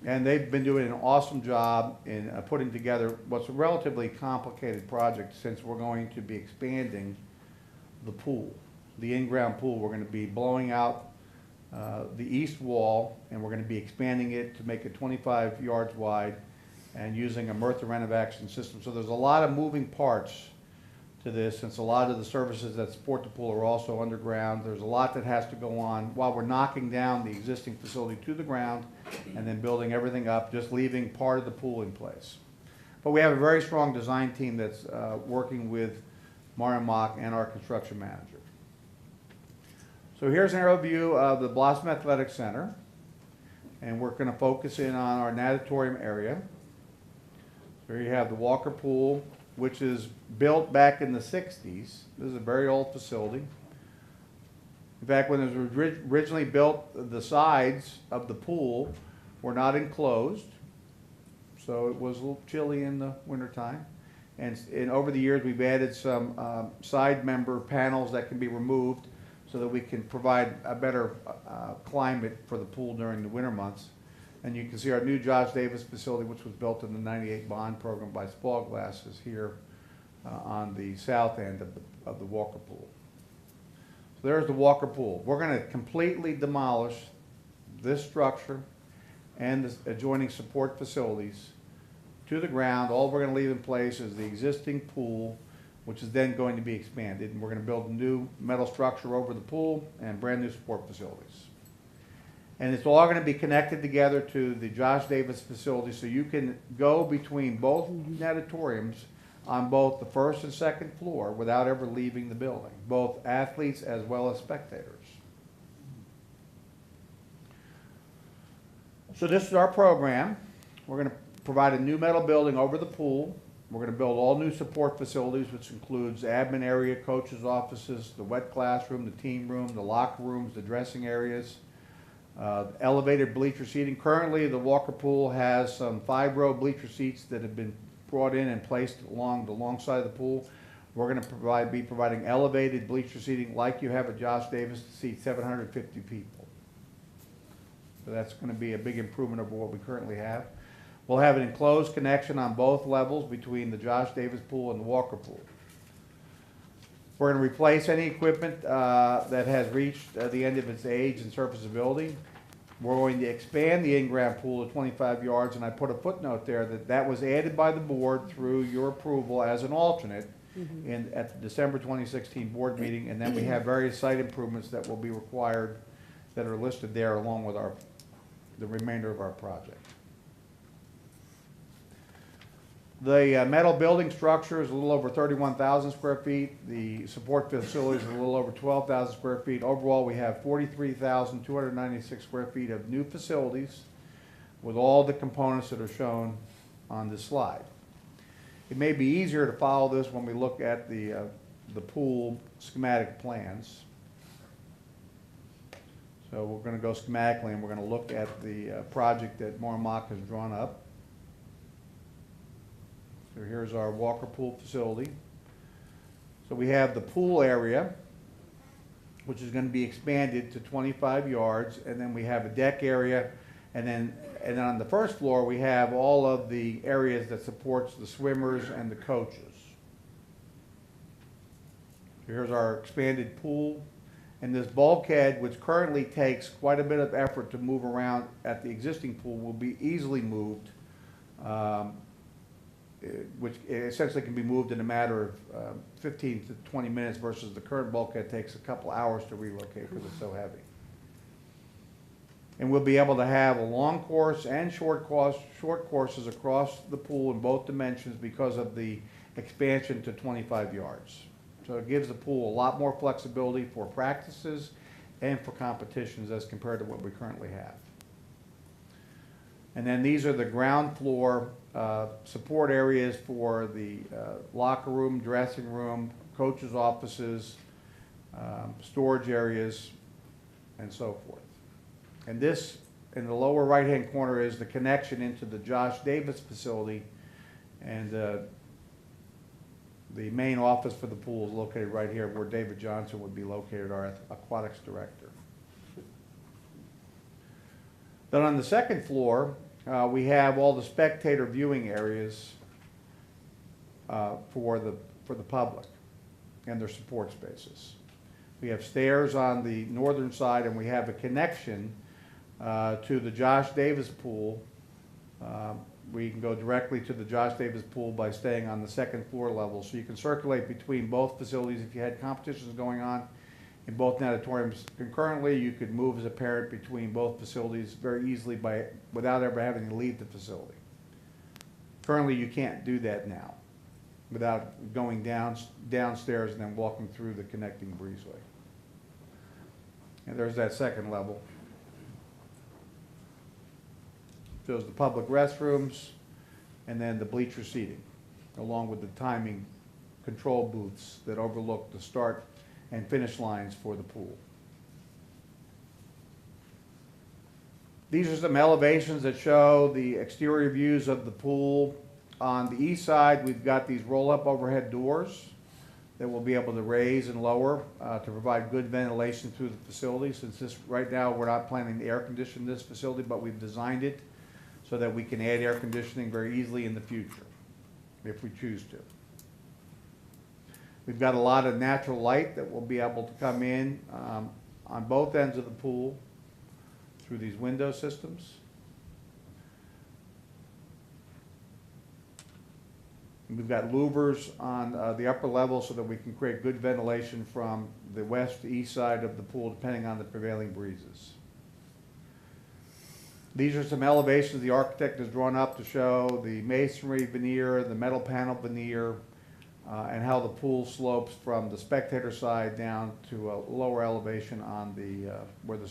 And they've been doing an awesome job in putting together what's a relatively complicated project, since we're going to be expanding the pool. The in-ground pool, we're going to be blowing out the east wall, and we're going to be expanding it to make it 25 yards wide and using a Murtha renovation system. So there's a lot of moving parts to this, since a lot of the services that support the pool are also underground. There's a lot that has to go on while we're knocking down the existing facility to the ground and then building everything up, just leaving part of the pool in place. But we have a very strong design team that's working with Marmon Mock and our construction manager. So here's an overview of the Blossom Athletic Center, and we're going to focus in on our natatorium area. Here you have the Walker Pool, which is built back in the 60s. This is a very old facility. In fact, when it was originally built, the sides of the pool were not enclosed, so it was a little chilly in the wintertime. And over the years, we've added some side member panels that can be removed, so that we can provide a better climate for the pool during the winter months. And you can see our new Josh Davis facility, which was built in the '98 bond program by Spalglass, is here on the south end of the Walker Pool. So there's the Walker Pool. We're going to completely demolish this structure and the adjoining support facilities to the ground. All we're going to leave in place is the existing pool, which is then going to be expanded. And we're going to build a new metal structure over the pool and brand new support facilities. And it's all going to be connected together to the Josh Davis facility, so you can go between both natatoriums on both the first and second floor without ever leaving the building, both athletes as well as spectators. So this is our program. We're going to provide a new metal building over the pool. We're going to build all new support facilities, which includes admin area, coaches' offices, the wet classroom, the team room, the locker rooms, the dressing areas, elevated bleacher seating. Currently, the Walker Pool has some 5-row bleacher seats that have been brought in and placed along the long side of the pool. We're going to be providing elevated bleacher seating like you have at Josh Davis to seat 750 people. So that's going to be a big improvement over what we currently have. We'll have an enclosed connection on both levels between the Josh Davis Pool and the Walker Pool. We're going to replace any equipment that has reached the end of its age and serviceability. We're going to expand the in-ground pool to 25 yards, and I put a footnote there that was added by the board through your approval as an alternate at the December 2016 board meeting, and then we have various site improvements that will be required that are listed there along with the remainder of our project. The metal building structure is a little over 31,000 square feet. The support facilities are a little over 12,000 square feet. Overall, we have 43,296 square feet of new facilities with all the components that are shown on this slide. It may be easier to follow this when we look at the pool schematic plans. So we're going to go schematically, and we're going to look at the project that Marmock has drawn up. So here's our Walker Pool facility. So we have the pool area, which is going to be expanded to 25 yards, and then we have a deck area, and then on the first floor we have all of the areas that supports the swimmers and the coaches. So here's our expanded pool, and this bulkhead, which currently takes quite a bit of effort to move around at the existing pool, will be easily moved. Which essentially can be moved in a matter of 15 to 20 minutes versus the current bulkhead takes a couple hours to relocate because it's so heavy. And we'll be able to have a long course and short courses across the pool in both dimensions because of the expansion to 25 yards. So it gives the pool a lot more flexibility for practices and for competitions as compared to what we currently have. And then these are the ground floor support areas for the locker room, dressing room, coaches' offices, storage areas, and so forth. And this, in the lower right-hand corner, is the connection into the Josh Davis facility, and the main office for the pool is located right here where David Johnson would be located, our aquatics director. Then on the second floor, we have all the spectator viewing areas for the public and their support spaces. We have stairs on the northern side, and we have a connection to the Josh Davis pool. We can go directly to the Josh Davis pool by staying on the second floor level. So you can circulate between both facilities. If you had competitions going on in both natatoriums concurrently, you could move as a parent between both facilities very easily without ever having to leave the facility. Currently, you can't do that now without going downstairs and then walking through the connecting breezeway. And there's that second level. Shows the public restrooms and then the bleacher seating, along with the timing control booths that overlook the start and finish lines for the pool. These are some elevations that show the exterior views of the pool. On the east side, we've got these roll-up overhead doors that we'll be able to raise and lower to provide good ventilation through the facility. Since this, right now, we're not planning to air condition this facility, but we've designed it so that we can add air conditioning very easily in the future, if we choose to. We've got a lot of natural light that will be able to come in on both ends of the pool through these window systems. We've got louvers on the upper level so that we can create good ventilation from the west to east side of the pool, depending on the prevailing breezes. These are some elevations the architect has drawn up to show the masonry veneer, the metal panel veneer, and how the pool slopes from the spectator side down to a lower elevation on the where the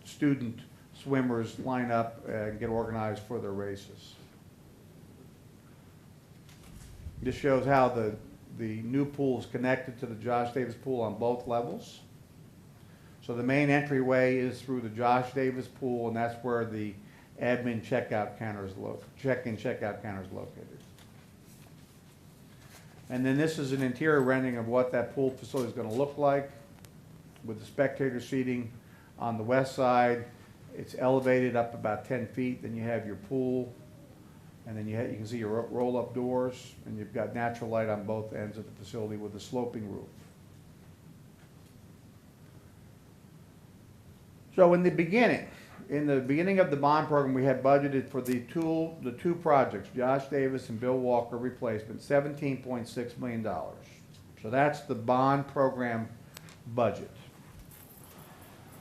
student swimmers line up and get organized for their races. This shows how the new pool is connected to the Josh Davis pool on both levels. So the main entryway is through the Josh Davis pool, and that's where the admin checkout counter is check-in checkout counter is located. And then this is an interior rendering of what that pool facility is going to look like with the spectator seating on the west side. It's elevated up about 10 feet. Then you have your pool, and then you can see your roll-up doors, and you've got natural light on both ends of the facility with a sloping roof. So in the beginning of the bond program, we had budgeted for the two projects, Josh Davis and Bill Walker replacement, $17.6 million. So that's the bond program budget.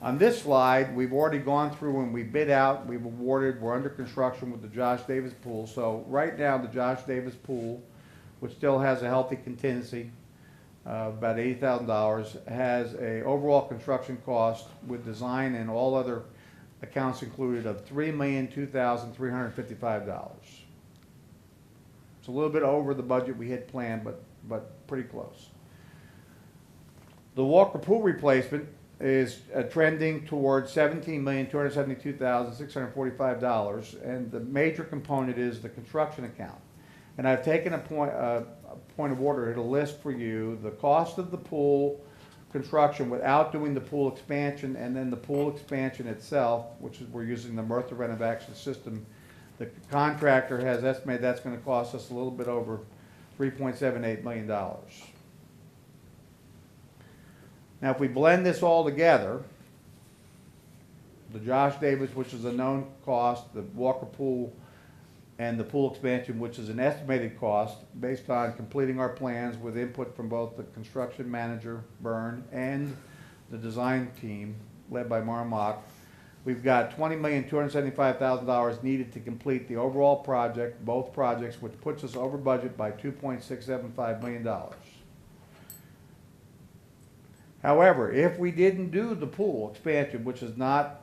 On this slide, we've already gone through and we bid out, we've awarded, we're under construction with the Josh Davis pool. So right now, the Josh Davis pool, which still has a healthy contingency, about $80,000, has a overall construction cost with design and all other accounts included of $3,002,355. It's a little bit over the budget we had planned, but pretty close. The Walker pool replacement is trending towards $17,272,645, and the major component is the construction account. And I've taken a point of order to list for you the cost of the pool construction without doing the pool expansion, and then the pool expansion itself, which is we're using the Merthyr renovation system. The contractor has estimated that's going to cost us a little bit over $3.78 million. Now, if we blend this all together, the Josh Davis, which is a known cost, the Walker pool, and the pool expansion, which is an estimated cost based on completing our plans with input from both the construction manager, Byrne, and the design team led by Marmock. We've got $20,275,000 needed to complete the overall project, both projects, which puts us over budget by $2.675 million. However, if we didn't do the pool expansion, which is not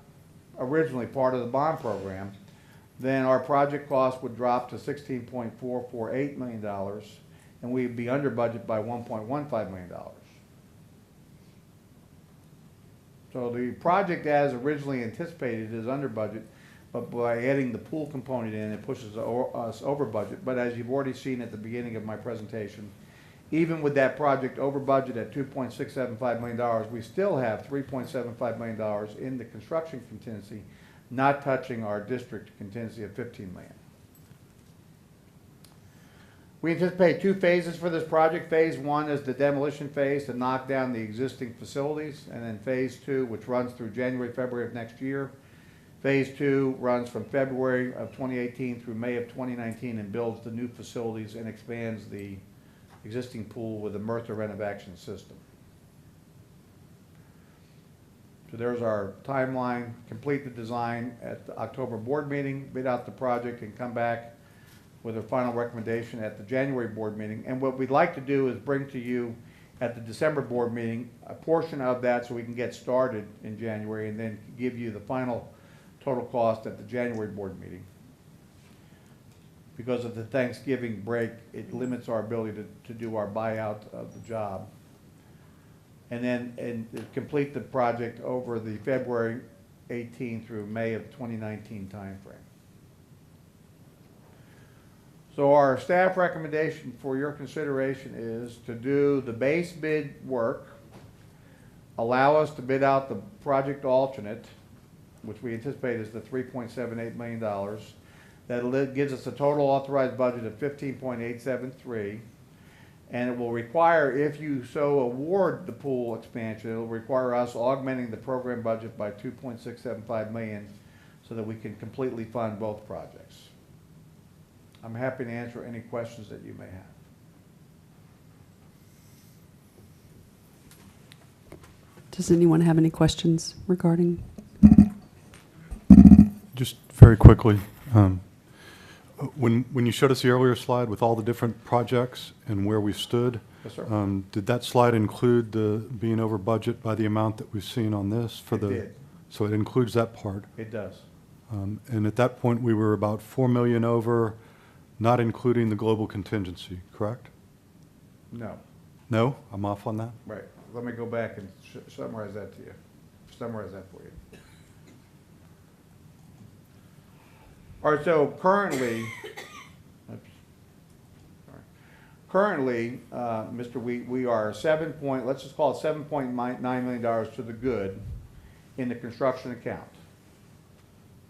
originally part of the bond program, then our project cost would drop to $16.448 million, and we'd be under budget by $1.15 million. So the project as originally anticipated is under budget, but by adding the pool component in, it pushes us over budget. But as you've already seen at the beginning of my presentation, even with that project over budget at $2.675 million, we still have $3.75 million in the construction contingency, not touching our district contingency of $15 million. We anticipate two phases for this project. Phase one is the demolition phase to knock down the existing facilities, and then phase two, which runs through January, February of next year. Phase two runs from February of 2018 through May of 2019 and builds the new facilities and expands the existing pool with a Merthyr renovation system. So there's our timeline. Complete the design at the October board meeting, bid out the project, and come back with a final recommendation at the January board meeting. And what we'd like to do is bring to you at the December board meeting a portion of that so we can get started in January, and then give you the final total cost at the January board meeting. Because of the Thanksgiving break, it limits our ability to do our buyout of the job. And then complete the project over the February 18 through May of 2019 timeframe. So our staff recommendation for your consideration is to do the base bid work, allow us to bid out the project alternate, which we anticipate is the $3.78 million. That gives us a total authorized budget of $15.873. And it will require, if you so award the pool expansion, it will require us augmenting the program budget by $2.675 million so that we can completely fund both projects. I'm happy to answer any questions that you may have. Does anyone have any questions regarding? Just very quickly, when you showed us the earlier slide with all the different projects and where we stood, Yes, sir. Did that slide include the being over budget by the amount that we've seen on this? For It did. So it includes that part. It does. And at that point, we were about $4 million over, not including the global contingency, correct? No. No? I'm off on that? Right. Let me go back and summarize that to you. Summarize that for you. All right, so currently, Mr. We are let's just call it $7.9 million to the good in the construction account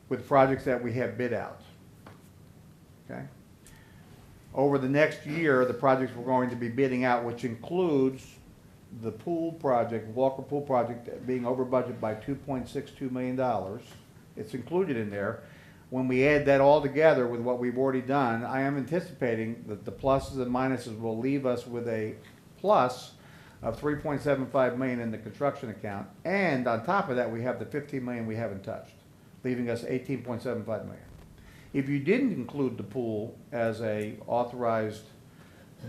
with projects that we have bid out. Okay? Over the next year, the projects we're going to be bidding out, which includes the pool project, Walker Pool project, being over budget by $2.62 million. It's included in there. When we add that all together with what we've already done, I am anticipating that the pluses and minuses will leave us with a plus of $3.75 million in the construction account. And on top of that, we have the $15 million we haven't touched, leaving us $18.75 million. If you didn't include the pool as a authorized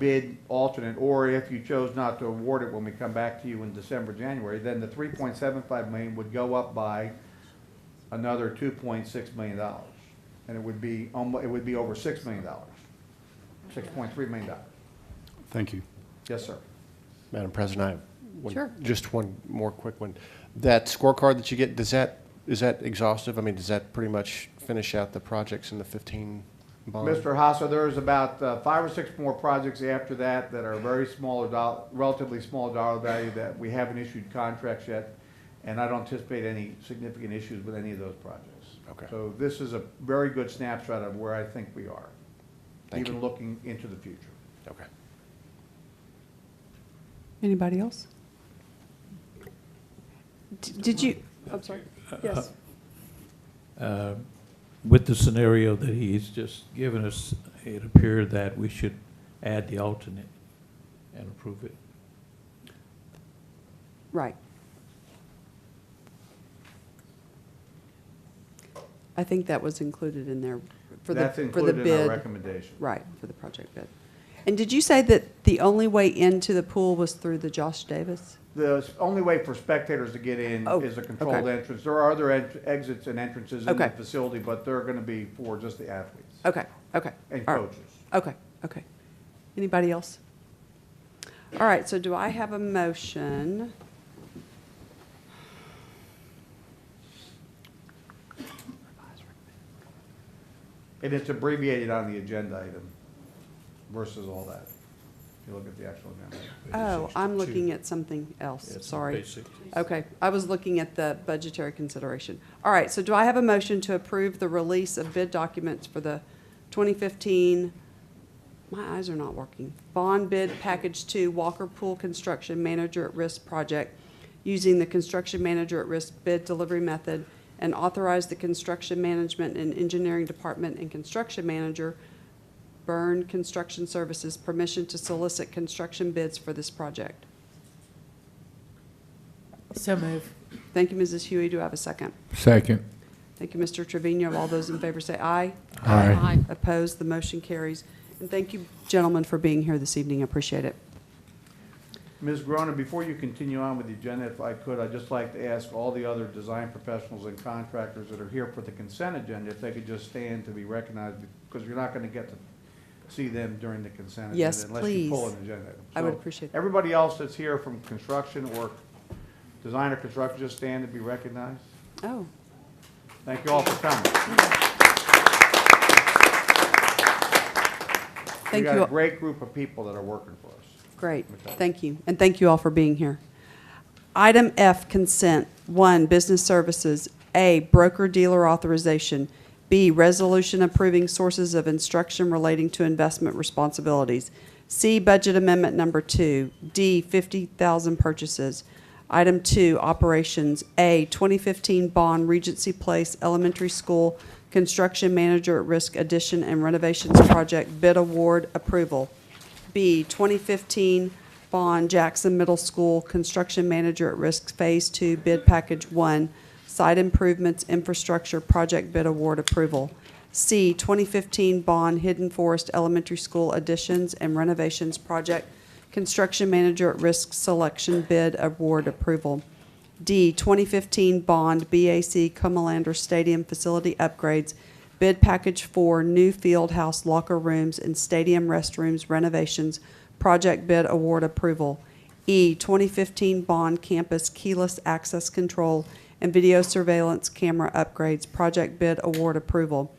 bid alternate, or if you chose not to award it when we come back to you in December, January, then the $3.75 million would go up by another $2.6 million. And it would be over $6 million, $6.3 million. Thank you. Yes, sir. Madam President, I have Sure. just one more quick one. That scorecard that you get, is that exhaustive? I mean, does that pretty much finish out the projects in the 15 bond? Mr. Hasso, there's about 5 or 6 more projects after that are very relatively small dollar value that we haven't issued contracts yet, and I don't anticipate any significant issues with any of those projects. Okay. So this is a very good snapshot of where I think we are, Thank even you. looking into the future. Okay. Anybody else? Did you, I'm sorry. Yes. With the scenario that he's just given us, it appeared that we should add the alternate and approve it. Right. I think that was included in there for the That's bid. included in our recommendation. Right, for the project bid. And did you say that the only way into the pool was through the Josh Davis? The only way for spectators to get in is a controlled okay. entrance. There are other exits and entrances in the Okay. facility, but they're going to be for just the athletes Okay, okay. and All right. coaches. Okay, okay. Anybody else? All right, so do I have a motion? And it's abbreviated on the agenda item versus all that. If you look at the actual agenda. Oh, I'm looking at something else, sorry. Okay, I was looking at the budgetary consideration. All right, so do I have a motion to approve the release of bid documents for the 2015, my eyes are not working, Bond Bid Package 2 Walker Pool Construction Manager at Risk Project using the Construction Manager at Risk bid delivery method and authorize the Construction Management and Engineering Department and Construction Manager, Byrne Construction Services, permission to solicit construction bids for this project? So move. Thank you, Mrs. Hughey. Do I have a second? Second. Thank you, Mr. Trevino. All those in favor say aye. Aye. Opposed? The motion carries. And thank you, gentlemen, for being here this evening. I appreciate it. Ms. Grona, before you continue on with the agenda, if I could, I'd just like to ask all the other design professionals and contractors that are here for the consent agenda if they could just stand to be recognized, because you're not going to get to see them during the consent agenda Yes, unless you pull please. an agenda item. I would So appreciate that. everybody else that's here from construction or design or construction, just stand to be recognized. Oh. Thank you all for coming. Thank got you. a great group of people that are working for us. Great, thank you, and thank you all for being here. Item F, consent. 1, business services. A, broker-dealer authorization. B, resolution approving sources of instruction relating to investment responsibilities. C, budget amendment number 2. D, 50,000 purchases. Item 2, operations. A, 2015 bond Regency Place Elementary School Construction Manager at Risk Addition and Renovations Project bid award approval. B, 2015 bond Jackson Middle School Construction Manager at Risk Phase 2 bid package 1 site improvements infrastructure project bid award approval. C, 2015 bond Hidden Forest Elementary School additions and renovations project construction manager at risk selection bid award approval. D, 2015 bond BAC Comalander Stadium facility upgrades bid package 4 new field house locker rooms and stadium restrooms renovations project bid award approval. E, 2015 bond campus keyless access control and video surveillance camera upgrades project bid award approval.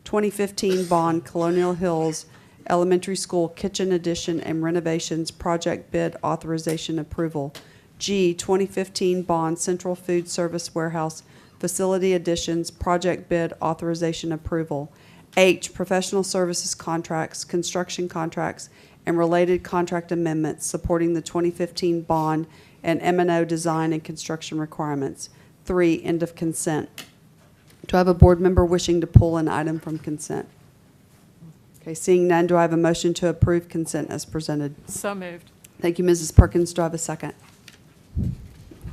2015 bond Colonial Hills Elementary School kitchen addition and renovations project bid authorization approval. G, 2015 bond Central Food Service Warehouse facility additions project bid authorization approval. H, professional services contracts, construction contracts, and related contract amendments supporting the 2015 bond and M&O design and construction requirements. 3, end of consent. Do I have a board member wishing to pull an item from consent? Okay, seeing none, do I have a motion to approve consent as presented? So moved. Thank you, Mrs. Perkins. Do I have a second?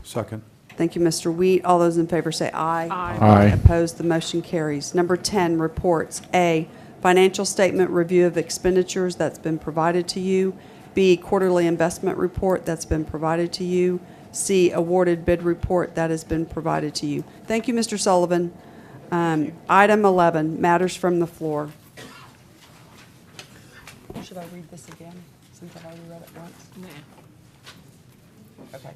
Second. Thank you, Mr. Wheat. All those in favor say aye. Aye. Aye. Opposed, the motion carries. Number 10, reports. A, financial statement review of expenditures that's been provided to you. B, quarterly investment report that's been provided to you. C, awarded bid report that has been provided to you. Thank you, Mr. Sullivan. Item 11, matters from the floor. Should I read this again, since I've already read it once? Nah. Okay.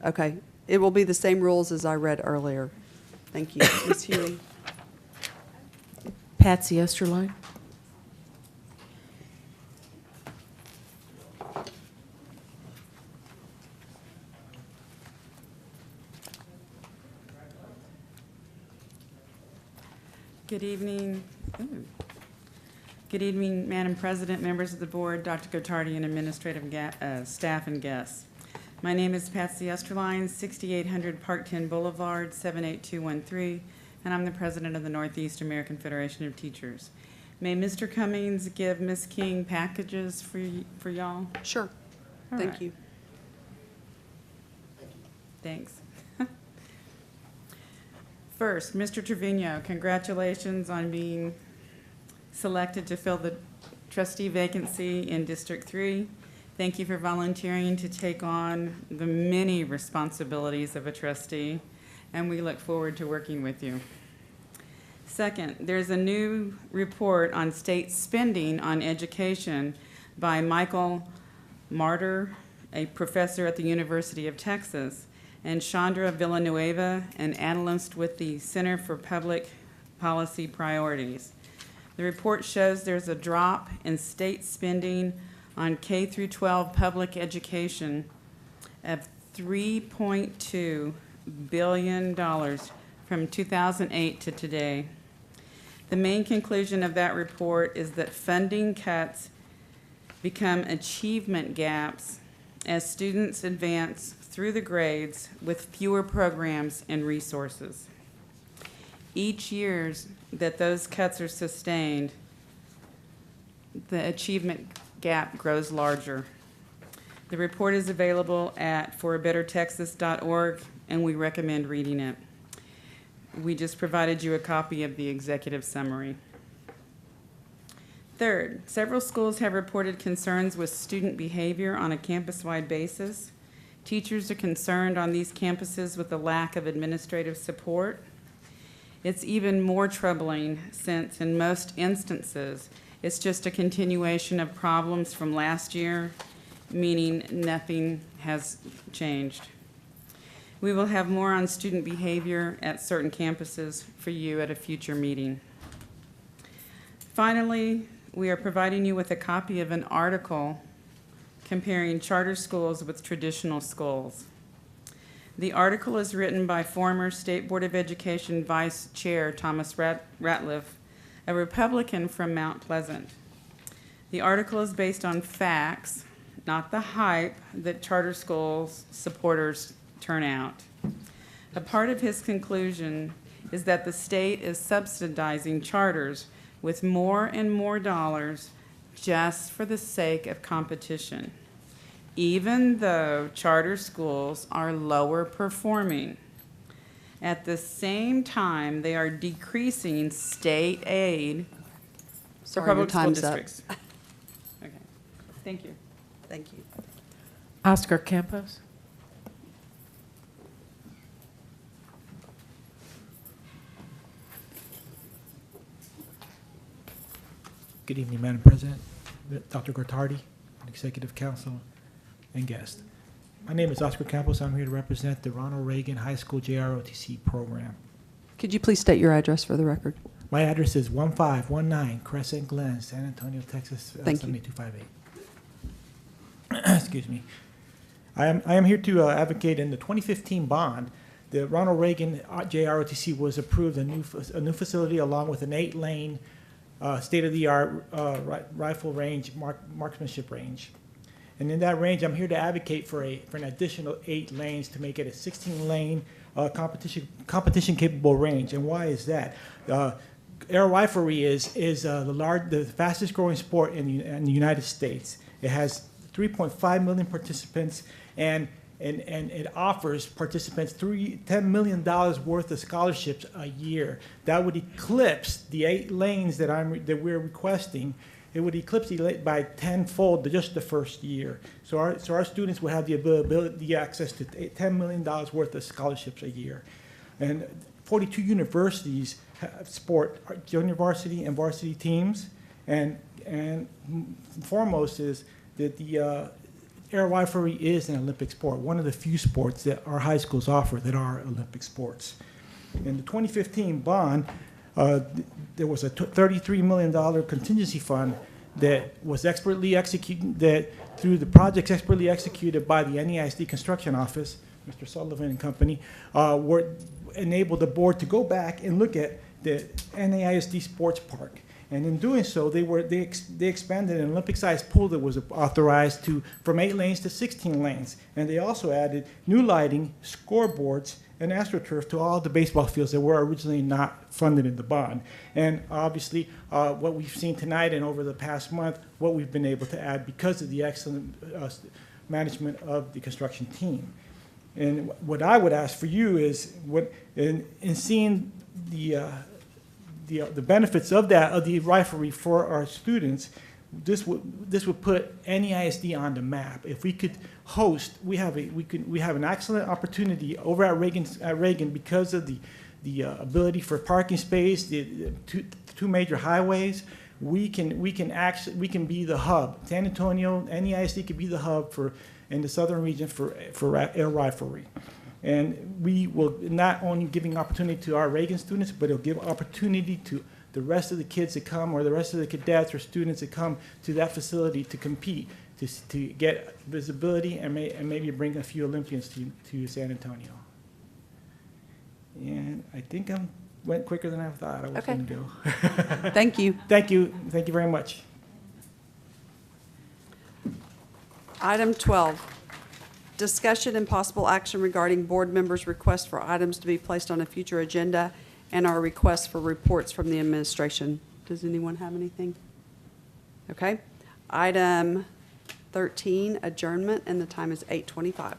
Okay, it will be the same rules as I read earlier. Thank you. Ms. Hughey. Patsy Esterline. Good evening. Good evening, Madam President, members of the board, Dr. Gottardy, and administrative staff and guests. My name is Patsy Esterline, 6800 Park 10 Boulevard, 78213, and I'm the president of the Northeast American Federation of Teachers. May Mr. Cummings give Ms. King packages for y'all? Sure. All Thank right. you. Thanks. First, Mr. Trevino, congratulations on being selected to fill the trustee vacancy in District 3. Thank you for volunteering to take on the many responsibilities of a trustee, and we look forward to working with you. Second, there's a new report on state spending on education by Michael Martyr, a professor at the University of Texas, and Chandra Villanueva, an analyst with the Center for Public Policy Priorities. The report shows there's a drop in state spending on K through 12 public education of $3.2 billion from 2008 to today. The main conclusion of that report is that funding cuts become achievement gaps as students advance through the grades with fewer programs and resources. Each year that those cuts are sustained, the achievement gap grows larger. The report is available at forabettertexas.org, and we recommend reading it. We just provided you a copy of the executive summary. Third, several schools have reported concerns with student behavior on a campus-wide basis. Teachers are concerned on these campuses with the lack of administrative support. It's even more troubling since, in most instances, it's just a continuation of problems from last year, meaning nothing has changed. We will have more on student behavior at certain campuses for you at a future meeting. Finally, we are providing you with a copy of an article comparing charter schools with traditional schools. The article is written by former State Board of Education Vice Chair Thomas Ratliff, a Republican from Mount Pleasant. The article is based on facts, not the hype that charter schools supporters turn out. A part of his conclusion is that the state is subsidizing charters with more and more dollars just for the sake of competition, even though charter schools are lower performing. At the same time, they are decreasing state aid for Sorry, your public school time's up. districts. Okay, thank you. Thank you. Oscar Campos. Good evening, Madam President, Dr. Gottardy, Executive Council, and guests. My name is Oscar Campos. I'm here to represent the Ronald Reagan High School JROTC program. Could you please state your address for the record? My address is 1519 Crescent Glen, San Antonio, Texas, Thank you. 78258. Excuse me. I am here to advocate in the 2015 bond. The Ronald Reagan JROTC was approved a new facility along with an 8-lane state-of-the-art rifle range, marksmanship range. And in that range, I'm here to advocate for an additional 8 lanes to make it a 16-lane competition-capable range. And why is that? Air riflery is the fastest-growing sport in the United States. It has 3.5 million participants, and it offers participants $10 million worth of scholarships a year. That would eclipse the 8 lanes that we're requesting. It would eclipse it by tenfold just the first year. So our students will have the ability, the access to $10 million worth of scholarships a year. And 42 universities sport junior varsity and varsity teams. And foremost is that the air riflery is an Olympic sport, one of the few sports that our high schools offer that are Olympic sports. In the 2015 bond, there was a $33 million contingency fund that was expertly executed, that through the projects expertly executed by the NEISD Construction Office, Mr. Sullivan and company, enabled the board to go back and look at the NEISD Sports Park. And in doing so, they expanded an Olympic-sized pool that was authorized from 8 lanes to 16 lanes. And they also added new lighting, scoreboards, and AstroTurf to all the baseball fields that were originally not funded in the bond. And obviously, what we've seen tonight and over the past month, what we've been able to add because of the excellent management of the construction team. And what I would ask for you is, in seeing the benefits of the riflery for our students, this would put NEISD on the map. If we could host, we have an excellent opportunity over at Reagan because of the ability for parking space, the two major highways. We can be the hub. San Antonio, NEISD could be the hub in the southern region for air riflery. And we will not only giving opportunity to our Reagan students, but it'll give opportunity to the rest of the kids that come, or the rest of the cadets or students that come to that facility to compete, to get visibility and maybe bring a few Olympians to San Antonio. And I think I went quicker than I thought I was going to go. Thank you. Thank you. Thank you very much. Item 12, discussion and possible action regarding board members' requests for items to be placed on a future agenda and our requests for reports from the administration. Does anyone have anything? Okay. Item 13, adjournment, and the time is 8:25.